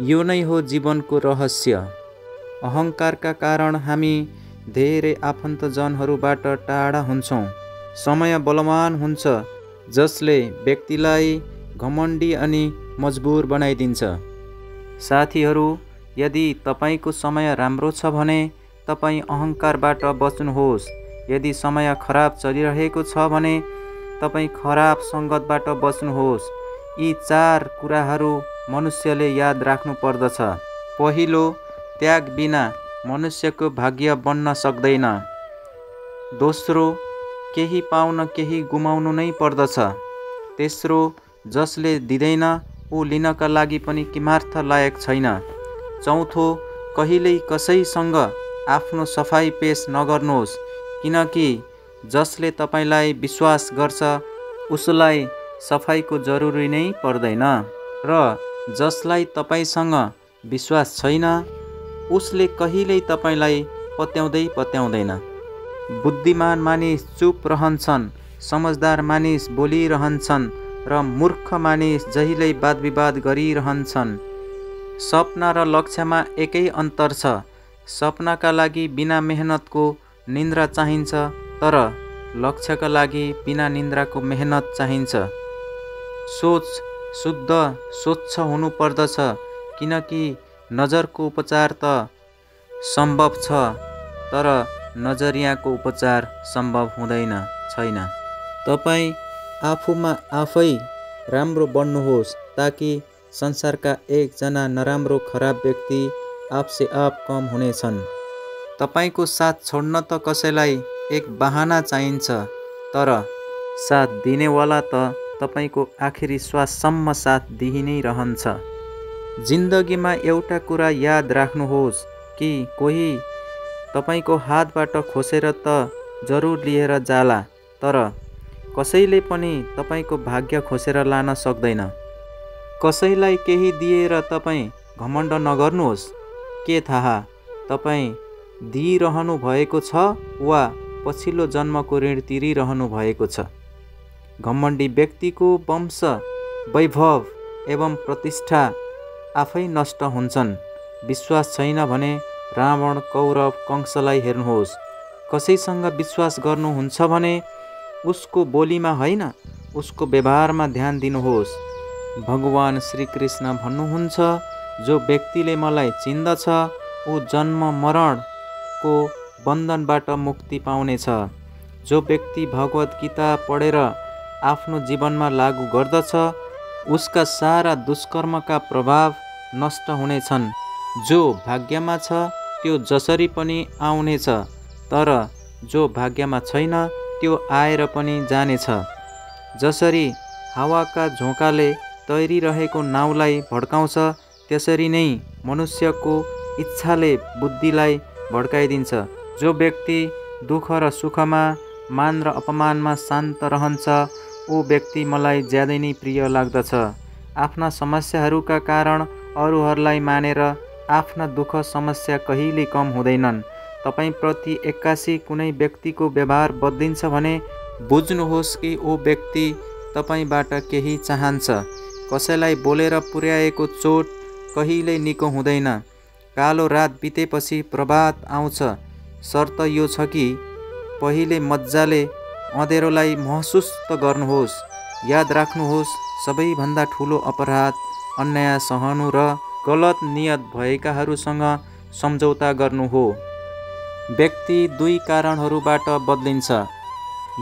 यो नै हो जीवनको रहस्य। अहङ्कारका कारण हामी धेरै आफन्तजनहरूबाट टाढा हुन्छौँ। समय बलवान हुन्छ जसले व्यक्तिलाई घमण्डी अनि मजबुर बनाइदिन्छ। साथीहरू, यदि तपाईँको समय राम्रो छ भने तपाईँ अहङ्कारबाट बच्नुहोस्। यदि समय खराब चलिरहेको छ भने तपाईँ खराब सङ्गतबाट बच्नुहोस्। यी 4 कुराहरू मनुष्यले याद राख्नु पर्दछ। पहिलो, त्याग बिना मनुष्यको भाग्य बन्न सक्दैन। दोस्रो, केही पाउन केही गुमाउनु नै पर्दछ। तेस्रो, जसले दिँदैन ऊ लिनका लागि पनि किमार्थ लायक छैन। चौथो, कहिल्यै कसैसँग आफ्नो सफाई पेश नगर्नुहोस्, किनकि जसले तपाईँलाई विश्वास गर्छ उसलाई सफाईको जरुरी नै पर्दैन र जसलाई तपाईँसँग विश्वास छैन उसले कहिल्यै तपाईँलाई पत्याउँदैन। बुद्धिमान मानिस चुप रहन्छन्, समझदार मानिस बोलिरहन्छन् र मूर्ख मानिस जहिल्यै वादविवाद गरिरहन्छन्। सपना र लक्ष्यमा एकै अन्तर छ। सपनाका लागि बिना मेहनतको निन्द्रा चाहिन्छ, तर लक्ष्यका लागि बिना निन्द्राको मेहनत चाहिन्छ। सोच शुद्ध स्वच्छ हुनु पर्दछ, किनकि नजरको उपचार त सम्भव छ, तर नजरियाको उपचार सम्भव छैन। तपाईँ आफूमा आफै राम्रो बन्नुहोस् ताकि संसारका एकजना नराम्रो खराब व्यक्ति आपसे आप कम हुनेछन्। तपाईँको साथ छोड्न त कसैलाई एक बहाना चाहिन्छ, तर साथ दिनेवाला त तपाईँको आखिरी श्वाससम्म साथ दिइ नै रहन्छ। जिन्दगीमा एउटा कुरा याद राख्नुहोस् कि कोही तपाईँको हातबाट खोसेर त जरुर लिएर जाला, तर कसैले पनि तपाईँको भाग्य खोसेर लान सक्दैन। कसैलाई केही दिएर तपाईँ घमण्ड नगर्नुहोस्। के थाहा तपाईँ दिइरहनु भएको छ वा पछिल्लो जन्मको ऋण तिरिरहनु भएको छ। घमण्डी व्यक्तिको वंश, वैभव एवं प्रतिष्ठा आफै नष्ट हुन्छन्। विश्वास छैन भने रावण, कौरव, कंसलाई हेर्नुहोस्। कसैसँग विश्वास गर्नुहुन्छ भने उसको बोलीमा होइन, उसको व्यवहारमा ध्यान दिनुहोस्। भगवान श्रीकृष्ण भन्नुहुन्छ, जो व्यक्तिले मलाई चिन्दछ ऊ जन्म मरणको बन्धनबाट मुक्ति पाउनेछ। जो व्यक्ति भगवत गीता पढेर आफ्नो जीवनमा लागू गर्दछ उसका सारा दुष्कर्मका प्रभाव नष्ट हुनेछन्। जो भाग्यमा छ त्यो जसरी पनि आउनेछ, तर जो भाग्यमा छैन त्यो आएर पनि जानेछ। जसरी हावाका झोकाले तैरिरहेको नाउलाई भड्काउँछ त्यसरी नै मनुष्यको इच्छाले बुद्धिलाई भड्काइदिन्छ। जो व्यक्ति दुःख र सुखमा, मान र अपमानमा शान्त रहन्छ ऊ व्यक्ति मलाई ज्यादै नै प्रिय लाग्दछ। आफ्ना समस्याहरूका कारण अरूहरूलाई मानेर आफ्ना दुःख समस्या कहिल्यै कम हुँदैनन्। तपाईप्रति एक्कासी कुनै व्यक्तिको व्यवहार बदलिन्छ भने बुझ्नुहोस् कि ऊ व्यक्ति तपाईबाट केही चाहन्छ। कसैलाई बोलेर पुर्याएको चोट कहिल्यै निको हुँदैन। कालो रात बितेपछि प्रभात आउँछ। शर्त यो छ कि पहिले मजाले अँध्यारोलाई महसुस त गर्नुहोस्। याद राख्नुहोस्, सबैभन्दा ठुलो अपराध अन्याय सहनु र गलत नियत भएकाहरूसँग सम्झौता गर्नु हो। व्यक्ति दुई कारणहरूबाट बदलिन्छ।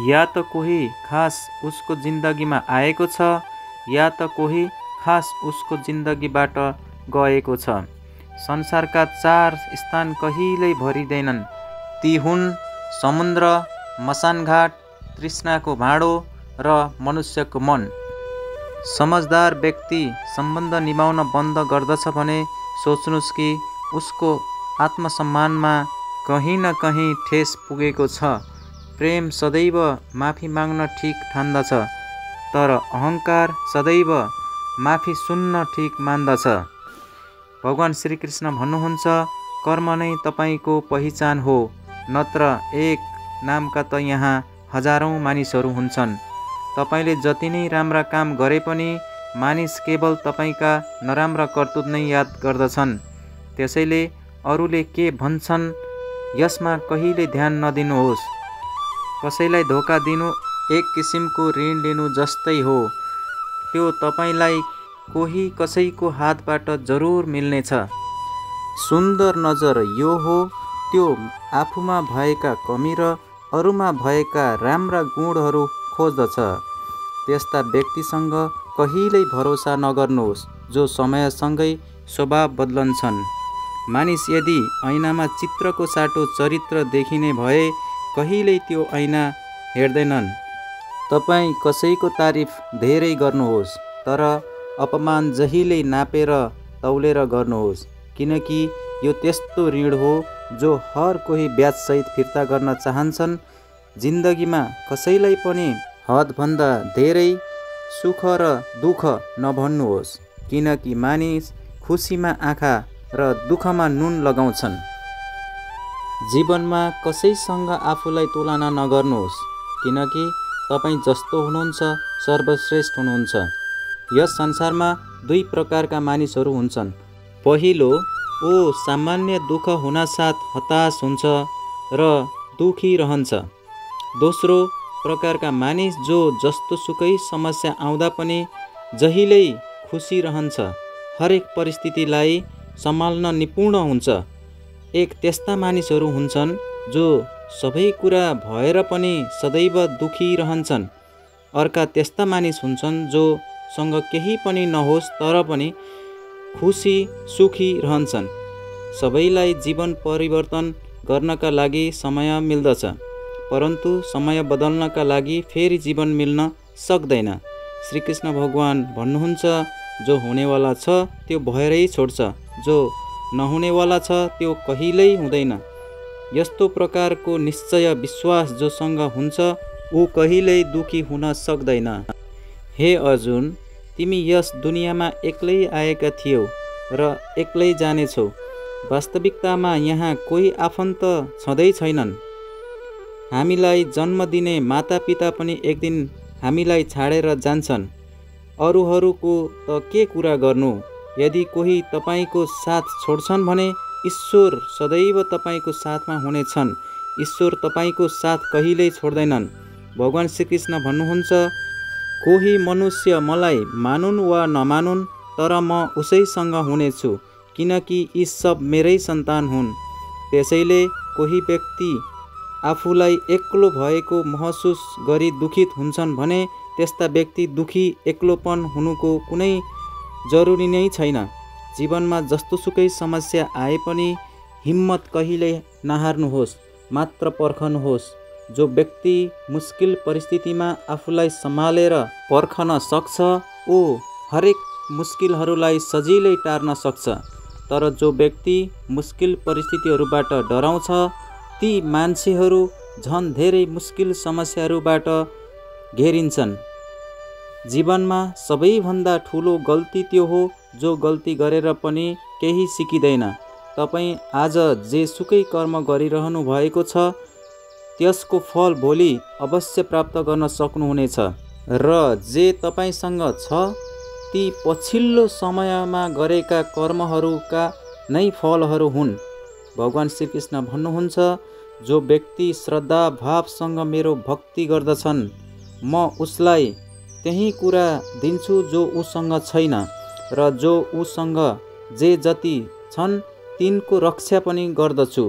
या त कोही खास उसको जिन्दगीमा आएको छ, या त कोही खास उसको जिन्दगीबाट गएको छ। संसारका चार स्थान कहिल्यै भरिँदैनन्। ती हुन् समुद्र, मसानघाट, तृष्णाको भाँडो र मनुष्यको मन। समझदार व्यक्ति सम्बन्ध निभाउन बन्द गर्दछ भने सोच्नुहोस् कि उसको आत्मसम्मानमा कहीँ न कहीँ ठेस पुगेको छ। प्रेम सदैव माफी माग्न ठिक ठान्दछ, तर अहङ्कार सदैव माफी सुन्न ठिक मान्दछ। भगवान श्रीकृष्ण भन्नुहुन्छ, कर्म नै तपाईँको पहिचान हो, नत्र एक नामका त यहाँ हजारौँ मानिसहरू हुन्छन्। तपाईँले जति नै राम्रा काम गरे पनि मानिस केवल तपाईँका नराम्रा करतुत नै याद गर्दछन्। त्यसैले अरूले के भन्छन् यसमा कहिल्यै ध्यान नदिनुहोस्। कसैलाई धोका दिनु एक किसिमको ऋण लिनु जस्तै हो। त्यो तपाईँलाई कोही कसैको हातबाट जरुर मिल्नेछ। सुन्दर नजर यो हो, त्यो आफूमा भएका कमी र अरूमा भएका राम्रा गुणहरू खोज्दछ। त्यस्ता व्यक्तिसँग कहिल्यै भरोसा नगर्नुहोस् जो समयसँगै स्वभाव बदलन्छन्। मानिस यदि ऐनामा चित्रको साटो चरित्र देखिने भए कहिल्यै त्यो ऐना हेर्दैनन्। तपाईँ कसैको तारिफ धेरै गर्नुहोस्, तर अपमान जहिल्यै नापेर तौलेर गर्नुहोस्, किनकि यो त्यस्तो ऋण हो जो हर कोही ब्याजसहित फिर्ता गर्न चाहन्छन्। जिन्दगीमा कसैलाई पनि हदभन्दा धेरै सुख र दुःख नभन्नुहोस्, किनकि मानिस खुसीमा आँखा र दुःखमा नुन लगाउँछन्। जीवनमा कसैसँग आफूलाई तुलना नगर्नुहोस्, किनकि तपाईँ जस्तो हुनुहुन्छ सर्वश्रेष्ठ हुनुहुन्छ। यस संसारमा दुई प्रकारका मानिसहरू हुन्छन्। पहिलो, ऊ सामान्य दुःख हुनासाथ हताश हुन्छ र दुखी रहन्छ। दोस्रो प्रकारका मानिस जो जस्तो सुकै समस्या आउँदा पनि जहिल्यै खुसी रहन्छ, हरेक परिस्थितिलाई सम्हाल्न निपुण हुन्छ। एक त्यस्ता मानिसहरू हुन्छन् जो सबै कुरा भएर पनि सदैव दुखी रहन्छन्। अर्का त्यस्ता मानिस हुन्छन् जो सँग केही पनि नहोस् तर पनि खुसी सुखी रहन्छन्। सबैलाई जीवन परिवर्तन गर्नका लागि समय मिल्दछ, परन्तु समय बदल्नका लागि फेरि जीवन मिल्न सक्दैन। श्रीकृष्ण भगवान भन्नुहुन्छ, जो हुनेवाला छ त्यो भएरै छोड्छ, जो नहुनेवाला छ त्यो कहिल्यै हुँदैन। यस्तो प्रकारको निश्चय विश्वास जोसँग हुन्छ ऊ कहिल्यै दुखी हुन सक्दैन। हे अर्जुन, तिमी यस दुनियाँमा एक्लै आएका थियौ र एक्लै जानेछौ। वास्तविकतामा यहाँ कोही आफन्त छँदै छैनन्। हामीलाई जन्म दिने मातापिता पनि एक दिन हामीलाई छाडेर जान्छन्। अरूहरूको त के कुरा गर्नु। यदि कोही तपाईँको साथ छोड्छन् भने ईश्वर सदैव तपाईँको साथमा हुनेछन्। ईश्वर तपाईँको साथ कहिल्यै छोड्दैनन्। भगवान श्रीकृष्ण भन्नुहुन्छ, कोही मनुष्य मलाई मानुन् वा नमानुन्, तर म उसैसँग हुनेछु, किनकि यी सब मेरै सन्तान हुन्। त्यसैले कोही व्यक्ति आफूलाई एक्लो भएको महसुस गरी दुखित हुन्छन् भने त्यस्ता व्यक्ति दुखी एक्लोपन हुनुको कुनै जरुरी नै छैन। जीवनमा जस्तोसुकै समस्या आए पनि हिम्मत कहिल्यै नहार्नुहोस्, मात्र पर्खनुहोस्। जो व्यक्ति मुस्किल परिस्थितिमा आफूलाई सम्हालेर पर्खन सक्छ ऊ हरेक मुस्किलहरूलाई सजिलै टार्न सक्छ। तर जो व्यक्ति मुस्किल परिस्थितिहरूबाट डराउँछ ती मान्छेहरू झन् धेरै मुस्किल समस्याहरूबाट घेरिन्छन्। जीवनमा सबैभन्दा ठुलो गल्ती त्यो हो जो गल्ती गरेर पनि केही सिकिँदैन। तपाईँ आज जे सुकै कर्म गरिरहनु भएको छ त्यसको फल भोलि अवश्य प्राप्त गर्न सक्नुहुनेछ र जे तपाईँसँग छ ती पछिल्लो समयमा गरेका कर्महरूका नै फलहरू हुन्। भगवान श्रीकृष्ण भन्नुहुन्छ, जो व्यक्ति श्रद्धा भावसँग मेरो भक्ति गर्दछन् म उसलाई त्यही कुरा दिन्छु जो उसँग छैन र जो उसँग जे जति छन् तिनको रक्षा पनि गर्दछु।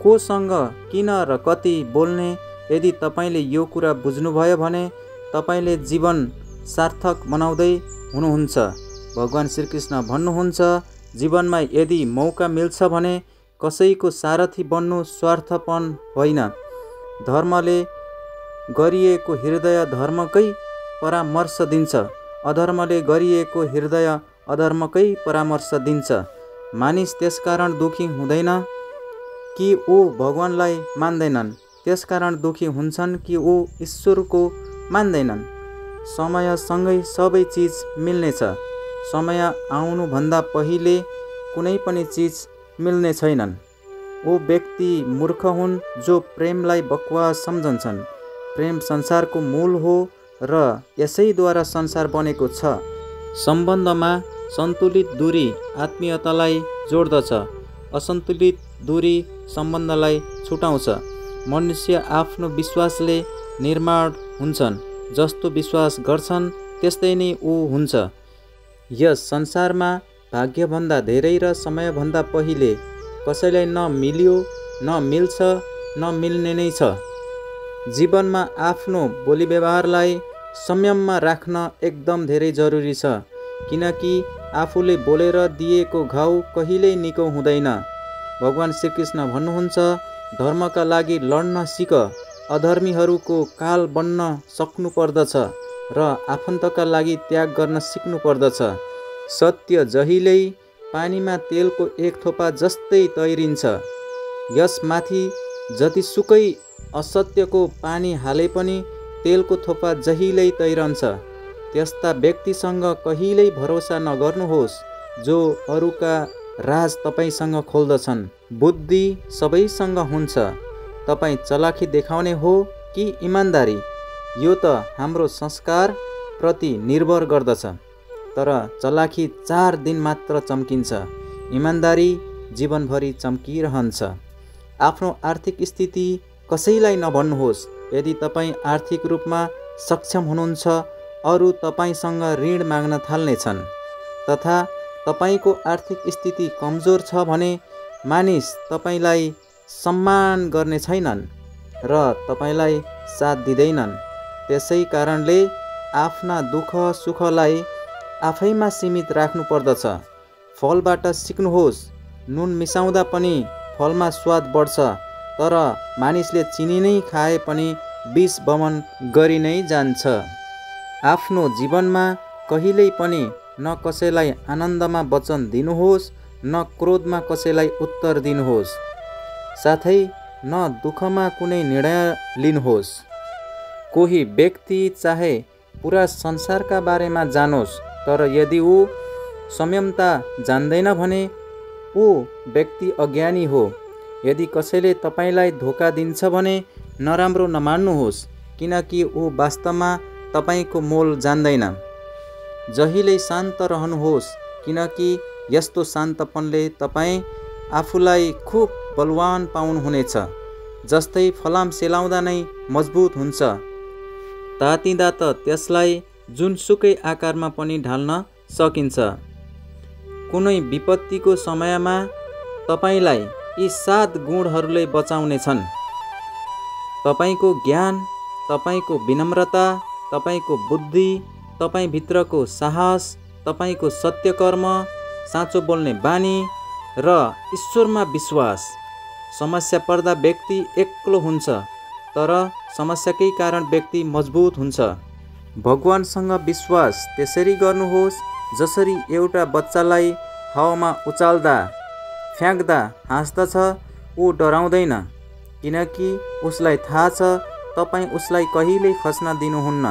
कोसँग किन र कति बोल्ने, यदि तपाईँले यो कुरा बुझ्नुभयो भने तपाईँले जीवन सार्थक बनाउँदै हुनुहुन्छ। भगवान श्रीकृष्ण भन्नुहुन्छ, जीवनमा यदि मौका मिल्छ भने कसैको सारथी बन्नु स्वार्थपन होइन। धर्मले गरिएको हृदय धर्मकै परामर्श दिन्छ, अधर्मले गरिएको हृदय अधर्मकै परामर्श दिन्छ। मानिस त्यसकारण दुखी हुँदैन कि ऊ भगवानलाई मान्दैनन्, त्यसकारण दुखी हुन्छन् कि ऊ ईश्वरको मान्दैनन्। समयसँगै सबै चिज मिल्नेछ। समय आउनुभन्दा पहिले कुनै पनि चिज मिल्ने छैनन्। ऊ व्यक्ति मूर्ख हुन् जो प्रेमलाई बकवास सम्झन्छन्। प्रेम संसारको मूल हो र यसैद्वारा संसार बनेको छ। सम्बन्धमा सन्तुलित दूरी आत्मीयतालाई जोड्दछ, असन्तुलित दूरी सम्बन्धलाई छुटाउँछ। मनुष्य आफ्नो विश्वासले निर्माण हुन्छन्, जस्तो विश्वास गर्छन् त्यस्तै नै ऊ हुन्छ। यस संसारमा भाग्यभन्दा धेरै र समयभन्दा पहिले कसैलाई न मिल्यो न मिल्छ न मिल्ने नै छ। जीवनमा आफ्नो बोली व्यवहारलाई संयममा राख्न एकदम धेरै जरुरी छ, किनकि आफूले बोलेर दिएको घाउ कहिल्यै निको हुँदैन। भगवान श्रीकृष्ण भन्नुहुन्छ, धर्मका लागि लड्न सिक, अधर्मीहरूको काल बन्न सक्नु पर्दछ र आफन्तका लागि त्याग गर्न सिक्नु पर्दछ। सत्य जहिल्यै पानीमा तेलको एक थोपा जस्तै तैरिन्छ। यसमाथि जतिसुकै असत्यको पानी हाले पनि तेलको थोपा जहिल्यै तैरन्छ। त्यस्ता व्यक्तिसँग कहिल्यै भरोसा नगर्नुहोस् जो अरूका राज तपाईँसँग खोल्दछन्। बुद्धि सबैसँग हुन्छ, तपाईँ चलाखी देखाउने हो कि इमान्दारी, यो त हाम्रो संस्कार प्रति निर्भर गर्दछ। तर चलाखी 4 दिन मात्र चम्किन्छ, इमान्दारी जीवनभरि चम्किरहन्छ। आफ्नो आर्थिक स्थिति कसैलाई नभन्नुहोस्। यदि तपाईँ आर्थिक रूपमा सक्षम हुनुहुन्छ, अरू तपाईँसँग ऋण माग्न थाल्नेछन्, तथा तपाईँको आर्थिक स्थिति कमजोर छ भने मानिस तपाईँलाई सम्मान गर्ने छैनन् र तपाईँलाई साथ दिँदैनन्। त्यसै कारणले आफ्ना दुःख सुखलाई आफैमा सीमित राख्नु पर्दछ। फलबाट सिक्नुहोस्, नुन मिसाउँदा पनि फलमा स्वाद बढ्छ, तर मानिसले चिनी नै खाए पनि विष बमन गरि नै जान्छ। आफ्नो जीवनमा कहिल्यै पनि न कसैलाई आनन्दमा वचन दिनुहोस्, न क्रोधमा कसैलाई उत्तर दिनुहोस्, साथै न दुःखमा कुनै निर्णय लिनुहोस्। कोही व्यक्ति चाहे पुरा संसारका बारेमा जानोस्, तर यदि ऊ संयमता जान्दैन भने ऊ व्यक्ति अज्ञानी हो। यदि कसैले तपाईँलाई धोका दिन्छ भने नराम्रो नमान्नुहोस्, किनकि ऊ वास्तवमा तपाईँको मोल जान्दैन। जहिल्यै शान्त रहनुहोस्, किनकि यस्तो शान्तपनले तपाईँ आफूलाई खुब बलवान पाउनुहुनेछ। जस्तै फलाम सेलाउँदा नै मजबुत हुन्छ, तातिँदा त त्यसलाई जुनसुकै आकारमा पनि ढाल्न सकिन्छ। कुनै विपत्तिको समयमा तपाईँलाई यी 7 गुणहरूले बचाउनेछन्: तपाईँको ज्ञान, तपाईँको विनम्रता, तपाईँको बुद्धि, तपाईँभित्रको साहस, तपाईँको सत्यकर्म, साँचो बोल्ने बानी र ईश्वरमा विश्वास। समस्या पर्दा व्यक्ति एक्लो हुन्छ, तर समस्याकै कारण व्यक्ति मजबुत हुन्छ। भगवानसँग विश्वास त्यसरी गर्नुहोस् जसरी एउटा बच्चालाई हावामा उचाल्दा फ्याँक्दा हाँस्दछ, ऊ डराउँदैन, किनकि उसलाई थाहा छ तपाईँ उसलाई कहिल्यै खस्न दिनुहुन्न।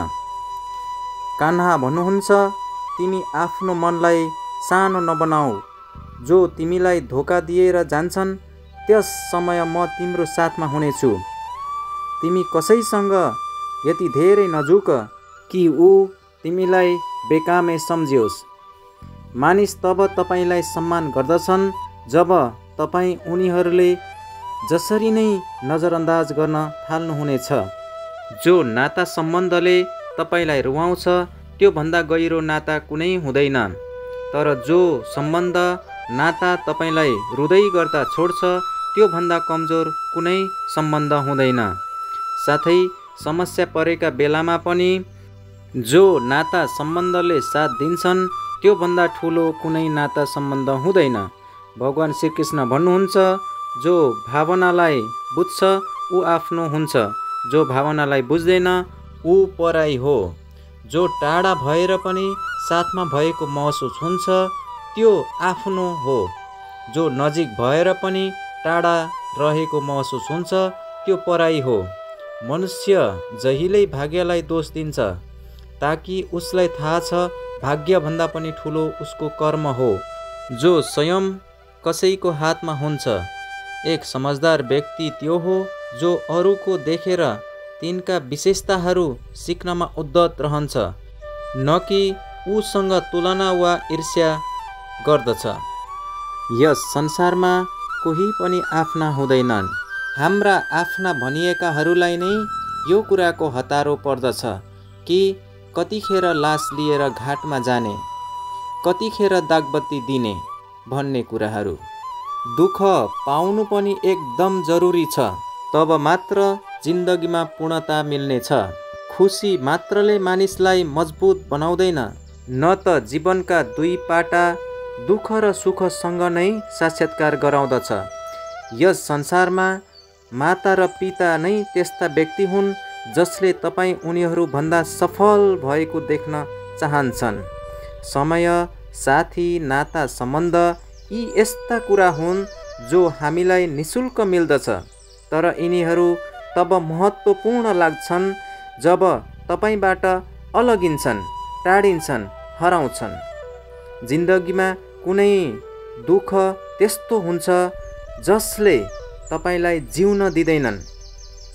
कान्हा भन्नुहुन्छ, तिमी आफ्नो मनलाई सानो नबनाऊ। जो तिमीलाई धोका दिएर जान्छन् त्यस समय म तिम्रो साथमा हुनेछु। तिमी कसैसँग यति धेरै नझुक कि ऊ तिमीलाई बेकामे सम्झियोस्। मानिस तब तपाईँलाई सम्मान गर्दछन् जब तपाईँ उनीहरूले जसरी नै नजरअन्दाज गर्न थाल्नुहुनेछ। जो नाता सम्बन्धले तपाईँलाई रुवाउँछ त्योभन्दा गहिरो नाता कुनै हुँदैन। तर जो सम्बन्ध नाता तपाईँलाई रुँदै गर्दा छोड्छ त्योभन्दा कमजोर कुनै सम्बन्ध हुँदैन। साथै समस्या परेका बेलामा पनि जो नाता सम्बन्धले साथ दिन्छन् त्योभन्दा ठुलो कुनै नाता सम्बन्ध हुँदैन। भगवान् श्रीकृष्ण भन्नुहुन्छ, जो भावनालाई बुझ्छ ऊ आफ्नो हुन्छ, जो भावनालाई बुझ्दैन ऊ पराई हो। जो टाढा भएर पनि साथमा भएको महसुस हुन्छ त्यो आफ्नो हो। जो नजिक भएर पनि टाढा रहेको महसुस हुन्छ त्यो पराई हो। मनुष्य जहिल्यै भाग्यलाई दोष दिन्छ ताकि उसलाई थाहा छ भाग्यभन्दा पनि ठुलो उसको कर्म हो जो स्वयं कसैको हातमा हुन्छ। एक समझदार व्यक्ति त्यो हो जो अरूको देखेर तिनका विशेषताहरू सिक्नमा उद्यत रहन्छ, न कि उसँग तुलना वा ईर्ष्या गर्दछ। यस संसारमा कोही पनि आफ्ना हुँदैनन्। हाम्रा आफ्ना भनिएकाहरूलाई नै यो कुराको हतारो पर्दछ कि कतिखेर लास लिएर घाटमा जाने, कतिखेर दागबत्ती दिने भन्ने कुराहरू। दुःख पाउनु पनि एकदम जरुरी छ, तब मात्र जिन्दगीमा पूर्णता मिल्नेछ। खुसी मात्रले मानिसलाई मजबुत बनाउँदैन, न त जीवनका दुई पाटा दुःख र सुखसँग नै साक्षात्कार गराउँदछ। यस संसारमा माता र पिता नै त्यस्ता व्यक्ति हुन् जसले तपाईँ उनीहरूभन्दा सफल भएको देख्न चाहन्छन्। समय, साथी, नाता सम्बन्ध यी यस्ता कुरा हुन् जो हामीलाई निशुल्क मिल्दछ, तर यिनीहरू तब महत्त्वपूर्ण लाग्छन् जब तपाईँबाट अलगिन्छन्, टाढिन्छन्, हराउँछन्। जिन्दगीमा कुनै दुःख त्यस्तो हुन्छ जसले तपाईँलाई जिउन दिँदैनन्,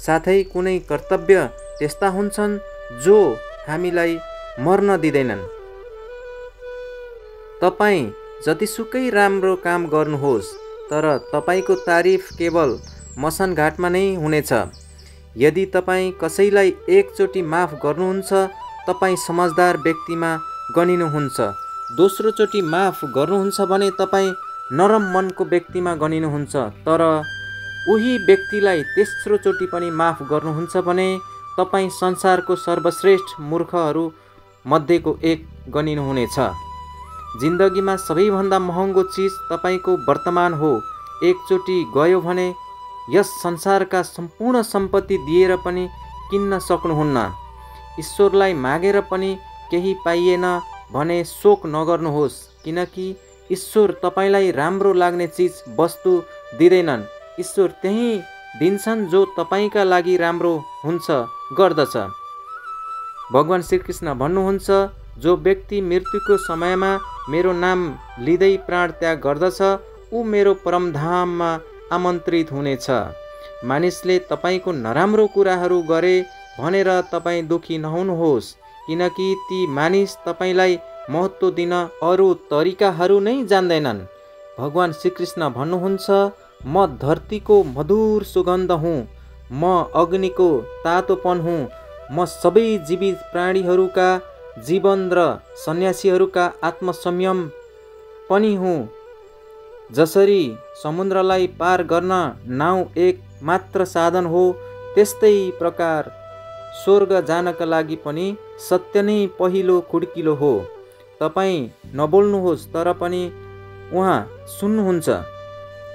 साथै कुनै कर्तव्य त्यस्ता हुन्छन् जो हामीलाई मर्न दिँदैनन्। तपाईँ जतिसुकै राम्रो काम गर्नुहोस् तर तपाईँको तारिफ केवल मसानघाटमा नै हुनेछ। यदि तपाईँ कसैलाई एकचोटि माफ गर्नुहुन्छ तपाईँ समझदार व्यक्तिमा गनिनुहुन्छ। दोस्रोचोटि माफ गर्नुहुन्छ भने तपाईँ नरम मनको व्यक्तिमा गनिनुहुन्छ। तर उही व्यक्तिलाई तेस्रोचोटि पनि माफ गर्नुहुन्छ भने तपाईँ संसारको सर्वश्रेष्ठ मूर्खहरू मध्येको एक गनिनुहुनेछ। जिन्दगीमा सबैभन्दा महँगो चिज तपाईँको वर्तमान हो। एकचोटि गयो भने यस संसारका सम्पूर्ण सम्पत्ति दिएर पनि किन्न सक्नुहुन्न। ईश्वरलाई मागेर पनि केही पाइएन भने शोक नगर्नुहोस्, किनकि ईश्वर तपाईँलाई राम्रो लाग्ने चिज वस्तु दिँदैनन्। ईश्वर त्यही दिन्छन् जो तपाईँका लागि राम्रो हुन्छ, गर्दछ। भगवान् श्रीकृष्ण भन्नुहुन्छ, जो व्यक्ति मृत्युको समयमा मेरो नाम लिँदै प्राण त्याग गर्दछ ऊ मेरो परमधाममा आमन्त्रित हुनेछ। मानिसले तपाईँको नराम्रो कुराहरू गरे भनेर तपाईँ दुखी नहुनुहोस्, किनकि ती मानिस तपाईँलाई महत्त्व दिन अरू तरिकाहरू नै जान्दैनन्। भगवान् श्रीकृष्ण भन्नुहुन्छ, म धरतीको मधुर सुगन्ध हुँ, म अग्निको तातोपन हुँ, म सबै जीवित प्राणीहरूका जीवन र सन्यासीहरूका आत्मसंयम पनि हुँ। जसरी समुद्रलाई पार गर्न नाउ एक मात्र साधन हो, त्यस्तै प्रकार स्वर्ग जानका लागि पनि सत्य नै पहिलो खुड्किलो हो। तपाईँ नबोल्नुहोस् तर पनि उहाँ सुन्नुहुन्छ,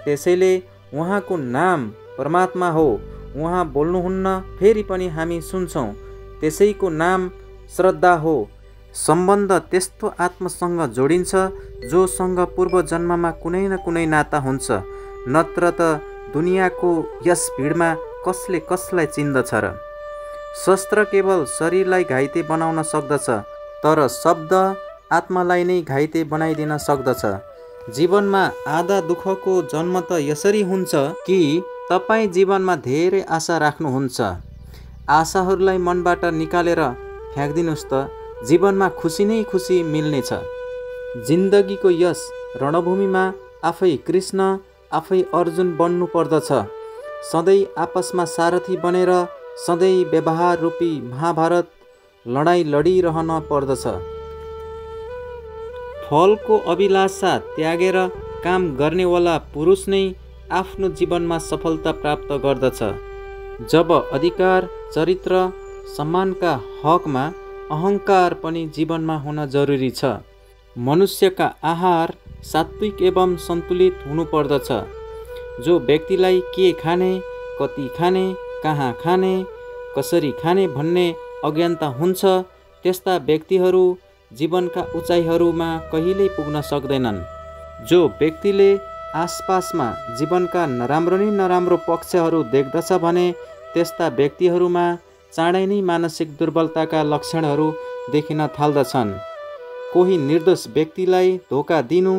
त्यसैले उहाँको नाम परमात्मा हो। उहाँ बोल्नुहुन्न फेरि पनि हामी सुन्छौँ, त्यसैको नाम श्रद्धा हो। सम्बन्ध त्यस्तो आत्मसँग जोडिन्छ जोसँग पूर्व जन्ममा कुनै न कुनै नाता हुन्छ, नत्र त दुनियाँको यस भिडमा कसले कसलाई चिन्दछ र। शस्त्र केवल शरीरलाई घाइते बनाउन सक्दछ, तर शब्द आत्मालाई नै घाइते बनाइदिन सक्दछ। जीवनमा आधा दुःखको जन्म त यसरी हुन्छ कि तपाईँ जीवनमा धेरै आशा राख्नुहुन्छ। आशाहरूलाई मनबाट निकालेर फ्याँक्दिनुहोस् त जीवनमा खुसी नै खुसी मिल्नेछ। जिन्दगीको यस रणभूमिमा आफै कृष्ण आफै अर्जुन बन्नु पर्दछ। सधैँ आपसमा सारथी बनेर सधैँ व्यवहार रूपी महाभारत लडाइँ लडिरहन पर्दछ। फलको अभिलाषा त्यागेर काम गर्नेवाला पुरुष नै आफ्नो जीवनमा सफलता प्राप्त गर्दछ। जब अधिकार, चरित्र, सम्मानका हकमा अहङ्कार पनि जीवनमा हुन जरुरी छ। मनुष्यका आहार सात्विक एवं सन्तुलित हुनुपर्दछ। जो व्यक्तिलाई के खाने, कति खाने, कहाँ खाने, कसरी खाने भन्ने अज्ञानता हुन्छ, त्यस्ता व्यक्तिहरू जीवनका उचाइहरूमा कहिल्यै पुग्न सक्दैनन्। जो व्यक्तिले आसपासमा जीवनका नराम्रो नै नराम्रो पक्षहरू देख्दछ भने त्यस्ता व्यक्तिहरूमा चाँडै नै मानसिक दुर्बलताका लक्षणहरू देखिन थाल्दछन्। कोही निर्दोष व्यक्तिलाई धोका दिनु,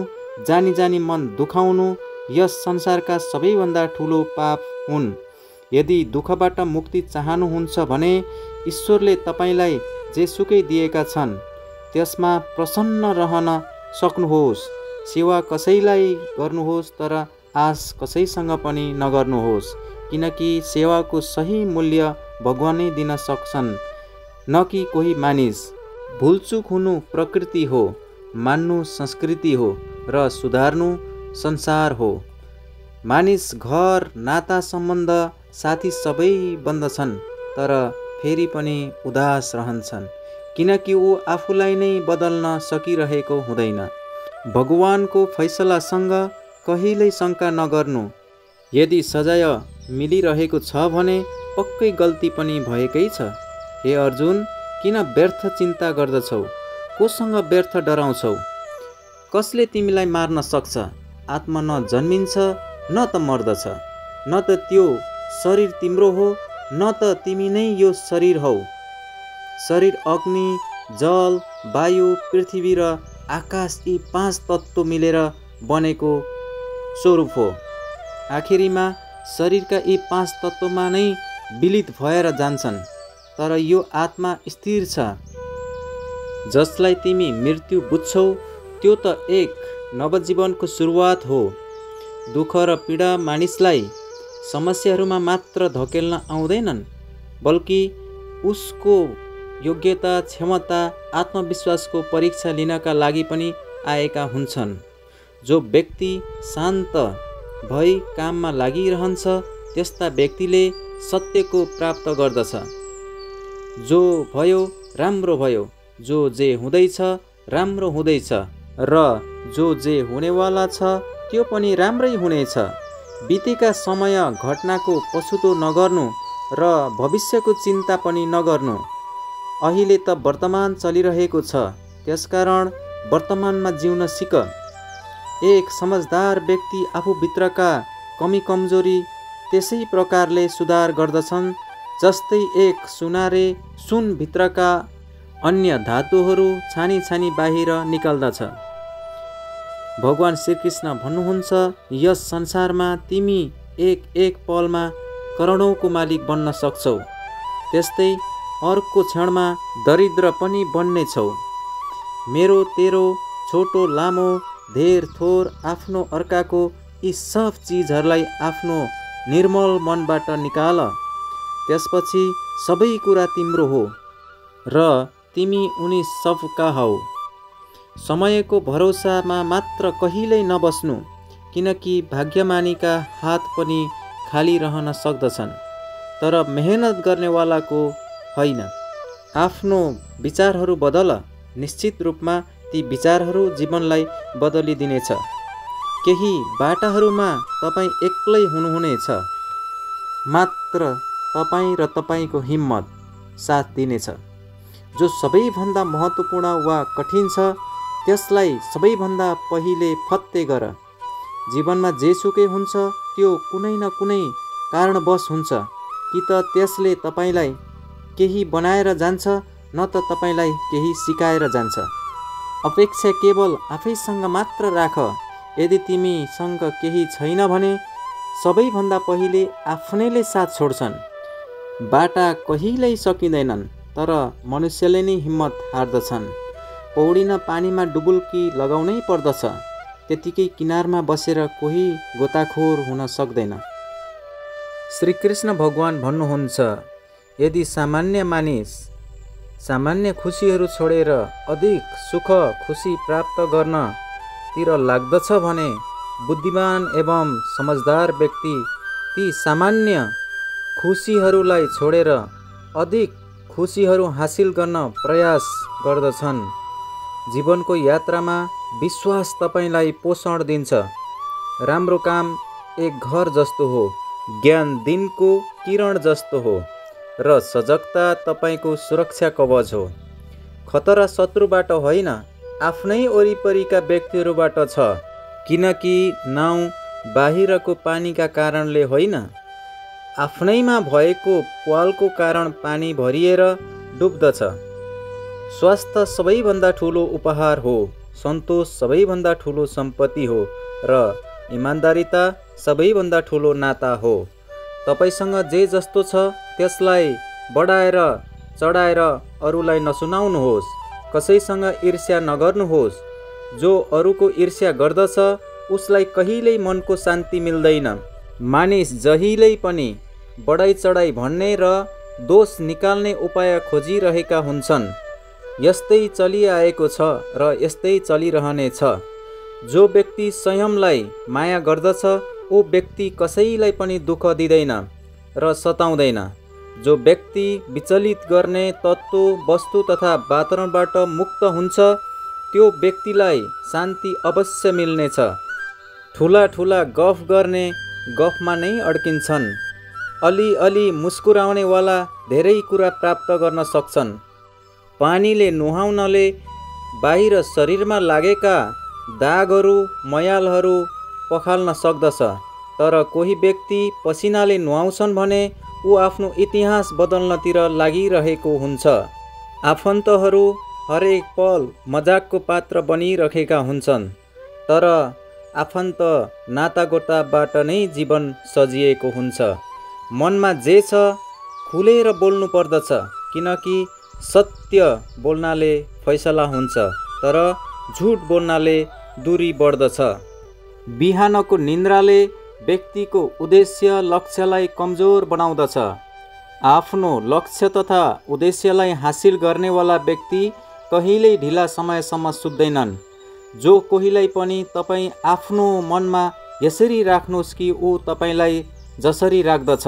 जानी जानी मन दुखाउनु यस संसारका सबैभन्दा ठुलो पाप हुन्। यदि दुःखबाट मुक्ति चाहनुहुन्छ भने ईश्वरले तपाईँलाई जेसुकै दिएका छन् त्यसमा प्रसन्न रहन सक्नुहोस्। सेवा कसैलाई गर्नुहोस् तर आश कसैसँग पनि नगर्नुहोस्, किनकि सेवाको सही मूल्य भगवानै दिन सक्छन्, न कि कोही मानिस। भुलचुक हुनु प्रकृति हो, मान्नु संस्कृति हो र सुधार्नु संसार हो। मानिस घर, नाता, सम्बन्ध, साथी सबै बन्दछन् तर फेरि पनि उदास रहन्छन्, किनकि ऊ आफूलाई नै बदल्न सकिरहेको हुँदैन। भगवानको फैसलासँग कहिल्यै शङ्का नगर्नु। यदि सजाय मिलिरहेको छ भने पक्कै गल्ती पनि भएकै छ। हे अर्जुन, किन व्यर्थ चिन्ता गर्दछौ? कोसँग व्यर्थ डराउँछौ? कसले तिमीलाई मार्न सक्छ? आत्मा न जन्मिन्छ न त मर्दछ, न त त्यो शरीर तिम्रो हो न त तिमी नै यो शरीर हौ। शरीर अग्नि, जल, वायु, पृथ्वी र आकाश यी 5 तत्त्व मिलेर बनेको स्वरूप हो। आखिरीमा शरीरका यी 5 तत्त्वमा नै विलित भएर जान्छन्, तर यो आत्मा स्थिर छ। जसलाई तिमी मृत्यु बुझ्छौ त्यो त एक नवजीवनको सुरुवात हो। दुःख र पीडा मानिसलाई समस्याहरूमा मात्र धकेल्न आउँदैनन्, बल्कि उसको योग्यता, क्षमता, आत्मविश्वासको परीक्षा लिनका लागि पनि आएका हुन्छन्। जो व्यक्ति शान्त भई काममा लागिरहन्छ त्यस्ता व्यक्तिले सत्यको प्राप्त गर्दछ। जो भयो राम्रो भयो, जो जे हुँदैछ राम्रो हुँदैछ र जो जे हुनेवाला छ त्यो पनि राम्रै हुनेछ। बितेका समय घटनाको पछुतो नगर्नु र भविष्यको चिन्ता पनि नगर्नु। अहिले त वर्तमान चलिरहेको छ, त्यसकारण वर्तमानमा जिउन सिक। एक समझदार व्यक्ति आफूभित्रका कमी कमजोरी त्यसै प्रकारले सुधार गर्दछन् जस्तै एक सुनारे सुनभित्रका अन्य धातुहरू छानी छानी बाहिर निकाल्दछ। भगवान श्रीकृष्ण भन्नुहुन्छ, यस संसारमा तिमी एक एक पलमा करोडौँको मालिक बन्न सक्छौ, त्यस्तै अर्को क्षणमा दरिद्र पनि बन्ने छौ। मेरो तेरो, छोटो लामो, धेर थोर, आफ्नो अर्काको यी सब चिजहरूलाई आफ्नो निर्मल मनबाट निकाल। त्यसपछि सबै कुरा तिम्रो हो र तिमी उनी सबका हौ। समयको भरोसामा मात्र कहिल्यै नबस्नु, किनकि भाग्यमानीका हात पनि खाली रहन सक्दछन्, तर मेहनत गर्नेवालाको होइन। आफ्नो विचारहरू बदल, निश्चित रूपमा ती विचारहरू जीवनलाई बदलिदिनेछ। केही बाटाहरूमा तपाईँ एक्लै हुनुहुनेछ, मात्र तपाईँ र तपाईँको हिम्मत साथ दिनेछ। जो सबैभन्दा महत्त्वपूर्ण वा कठिन छ त्यसलाई सबैभन्दा पहिले फत्ते गर। जीवनमा जेसुकै हुन्छ त्यो कुनै न कुनै कारणवश हुन्छ। कि त त्यसले तपाईँलाई केही बनाएर जान्छ न त तपाईँलाई केही सिकाएर जान्छ। अपेक्षा केवल आफैसँग मात्र राख। यदि तिमीसँग केही छैन भने सबैभन्दा पहिले आफ्नैले साथ छोड्छन्। बाटा कहिल्यै सकिँदैनन्, तर मनुष्यले नै हिम्मत हार्दछन्। पौडिन पानीमा डुबुल्की लगाउनै पर्दछ, त्यतिकै किनारमा बसेर कोही गोताखोर हुन सक्दैन। श्रीकृष्ण भगवान भन्नुहुन्छ, यदि सामान्य मानिस सामान्य खुसीहरू छोडेर अधिक सुख खुसी प्राप्त गर्नतिर लाग्दछ भने बुद्धिमान एवं समझदार व्यक्ति ती सामान्य खुसीहरूलाई छोडेर अधिक खुसीहरू हासिल गर्न प्रयास गर्दछन्। जीवनको यात्रामा विश्वास तपाईँलाई पोषण दिन्छ। राम्रो काम एक घर जस्तो हो, ज्ञान दिनको किरण जस्तो हो र सजगता तपाईँको सुरक्षा कवच हो। खतरा शत्रुबाट होइन, आफ्नै वरिपरिका व्यक्तिहरूबाट छ, किनकि नाउँ बाहिरको पानीका कारणले होइन, आफ्नैमा भएको प्वालको कारण पानी भरिएर डुब्दछ। स्वास्थ्य सबैभन्दा ठुलो उपहार हो, सन्तोष सबैभन्दा ठुलो सम्पत्ति हो र इमान्दारिता सबैभन्दा ठुलो नाता हो। तपाईसँग जे जस्तो छ त्यसलाई बढाएर चढाएर अरूलाई नसुनाउनुहोस्। कसैसँग ईर्ष्या नगर्नुहोस्। जो अरूको ईर्ष्या गर्दछ उसलाई कहिल्यै मनको शान्ति मिल्दैन। मानिस जहिल्यै पनि बढाइ चढाइ भन्ने र दोष निकाल्ने उपाय खोजिरहेका हुन्छन्। यस्तै चलिआएको छ र यस्तै चलिरहनेछ। जो व्यक्ति संयमलाई माया गर्दछ ऊ व्यक्ति कसैलाई पनि दुःख दिँदैन र सताउँदैन। जो व्यक्ति विचलित गर्ने तत्त्व, वस्तु तथा वातावरणबाट मुक्त हुन्छ त्यो व्यक्तिलाई शान्ति अवश्य मिल्नेछ। ठुला ठुला गफ गर्ने गफमा नै अड्किन्छन्। अलिअलि मुस्कुराउनेवाला धेरै कुरा प्राप्त गर्न सक्छन्। पानीले नुहाउनले बाहिर शरीरमा लागेका दागहरू मैलाहरू पखाल्न सक्दछ, तर कोही व्यक्ति पसिनाले नुहाउँछन् भने ऊ आफ्नो इतिहास बदल्नतिर लागिरहेको हुन्छ। आफन्तहरू हरेक पल मजाकको पात्र बनिरहेका हुन्छन्, तर आफन्त नातागोताबाट नै जीवन सजिएको हुन्छ। मनमा जे छ खुलेर बोल्नु पर्दछ, किनकि सत्य बोल्नाले फैसला हुन्छ, तर झुट बोल्नाले दूरी बढ्दछ। बिहानको निन्द्राले व्यक्तिको उद्देश्य लक्ष्यलाई कमजोर बनाउँदछ। आफ्नो लक्ष्य तथा उद्देश्यलाई हासिल गर्नेवाला व्यक्ति कहिल्यै ढिला समयसम्म सुत्दैनन्। जो कोहीलाई पनि तपाईँ आफ्नो मनमा यसरी राख्नुहोस् कि ऊ तपाईँलाई जसरी राख्दछ,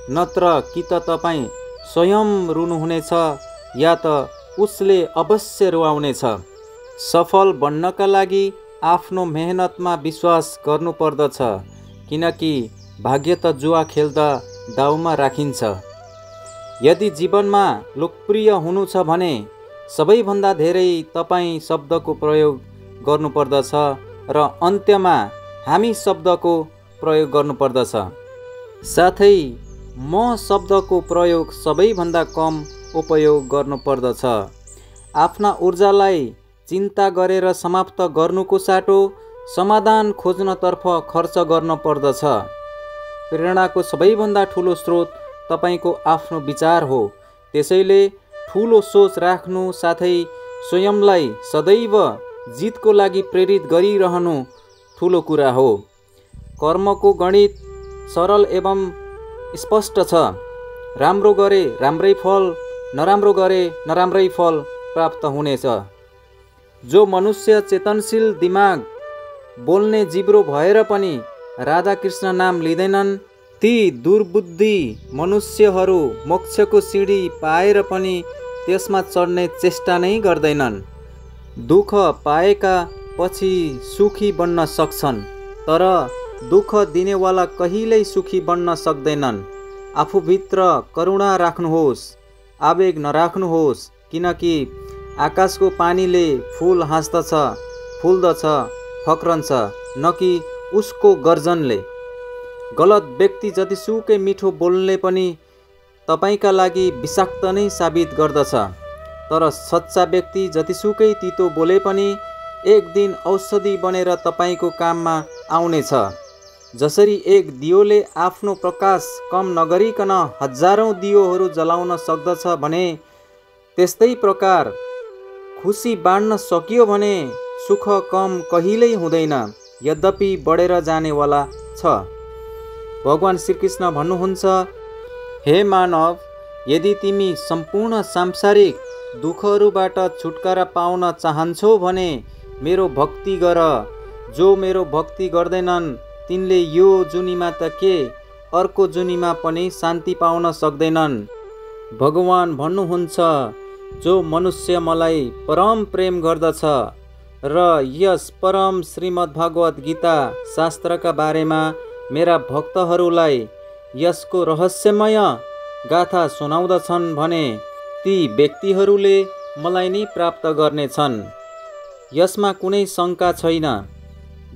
नत्र कि त तपाईँ स्वयं रुनुहुनेछ या त उसले अवश्य रुवाउनेछ। सफल बन्नका लागि आफ्नो मेहनतमा विश्वास गर्नुपर्दछ, किनकि भाग्य त जुवा खेल्दा दाउमा राखिन्छ। यदि जीवनमा लोकप्रिय हुनु छ भने सबैभन्दा धेरै तपाईँ शब्दको प्रयोग गर्नुपर्दछ र अन्त्यमा हामी शब्दको प्रयोग गर्नुपर्दछ। साथै म शब्दको प्रयोग सबैभन्दा कम उपयोग गर्नुपर्दछ। आफ्ना ऊर्जालाई चिन्ता गरेर समाप्त गर्नुको साटो समाधान खोज्नतर्फ खर्च गर्न पर्दछ। प्रेरणाको सबैभन्दा ठुलो स्रोत तपाईँको आफ्नो विचार हो। त्यसैले ठुलो सोच राख्नु साथै स्वयंलाई सदैव जितको लागि प्रेरित गरिरहनु ठुलो कुरा हो। कर्मको गणित सरल एवं स्पष्ट छ। राम्रो गरे राम्रै फल, नराम्रो गरे नराम्रै फल प्राप्त हुनेछ। जो मनुष्य चेतनशील दिमाग बोल्ने जिब्रो भएर पनि राधाकृष्ण नाम लिँदैनन्, ती दुर्बुद्धि मनुष्यहरू मोक्षको सिँढी पाएर पनि त्यसमा चढ्ने चेष्टा नै गर्दैनन्। दुःख पाएका पछि सुखी बन्न सक्छन्, तर दुःख दिनेवाला कहिल्यै सुखी बन्न सक्दैनन्। आफूभित्र करुणा राख्नुहोस्, आवेग नराख्नुहोस्, किनकि आकाशको पानीले फुल हाँस्दछ, फुल्दछ, फक्रन्छ, न कि उसको गर्जनले। गलत व्यक्ति जतिसुकै मिठो बोल्ने पनि तपाईँका लागि विषाक्त नै साबित गर्दछ। तर सच्चा व्यक्ति जतिसुकै तितो बोले पनि एक दिन औषधि बनेर तपाईँको काममा आउनेछ। जसरी एक दियोले आफ्नो प्रकाश कम नगरिकन हजारौं दियोहरू जलाउन सक्दछ भने त्यस्तै प्रकार खुसी बाँड्न सकियो भने सुख कम कहिल्यै हुँदैन, यद्यपि बढेर जानेवाला छ। भगवान श्रीकृष्ण भन्नुहुन्छ, हे मानव, यदि तिमी सम्पूर्ण सांसारिक दुःखहरूबाट छुटकारा पाउन चाहन्छौ भने मेरो भक्ति गर। जो मेरो भक्ति गर्दैनन् तिनले यो जुनीमा त के, अर्को जुनीमा पनि शान्ति पाउन सक्दैनन्। भगवान भन्नुहुन्छ, जो मनुष्य मलाई परम प्रेम गर्दछ र यस परम श्रीमद् भागवत गीता शास्त्रका बारेमा मेरा भक्तहरूलाई यसको रहस्यमय गाथा सुनाउँदछन् भने ती व्यक्तिहरूले मलाई नै प्राप्त गर्नेछन्। यसमा कुनै शङ्का छैन।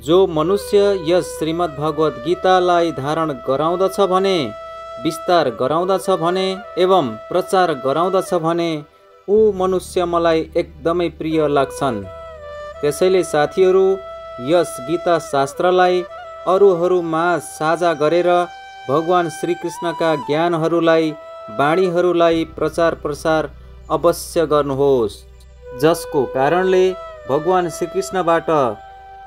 जो मनुष्य यस श्रीमद् भागवत गीतालाई धारण गराउँदछ भने, विस्तार गराउँदछ भने एवं प्रचार गराउँदछ भने ऊ मनुष्य मलाई एकदमै प्रिय लाग्छन्। त्यसैले साथीहरू, यस गीता शास्त्रलाई अरूहरूमा साझा गरेर भगवान श्रीकृष्णका ज्ञानहरूलाई, वाणीहरूलाई प्रचार प्रसार अवश्य गर्नुहोस्, जसको कारणले भगवान श्रीकृष्णबाट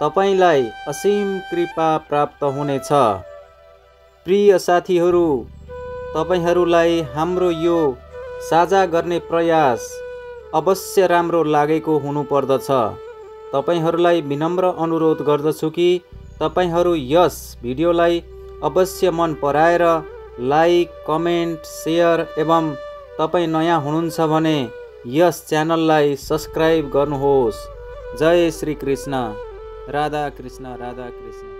तपाईलाई असीम कृपा प्राप्त हुनेछ। प्रिय साथीहरू, तपाईहरूलाई हाम्रो यो साझा गर्ने प्रयास अवश्य राम्रो लागेको हुनुपर्दछ। तपाईहरूलाई विनम्र अनुरोध गर्दछु कि तपाईहरू यस भिडियोलाई अवश्य मन पराएर लाइक, कमेन्ट, सेयर एवं तपाईँ नयाँ हुनुहुन्छ भने यस च्यानललाई सब्स्क्राइब गर्नुहोस्। जय श्री कृष्ण। राधा कृष्ण, राधा कृष्ण।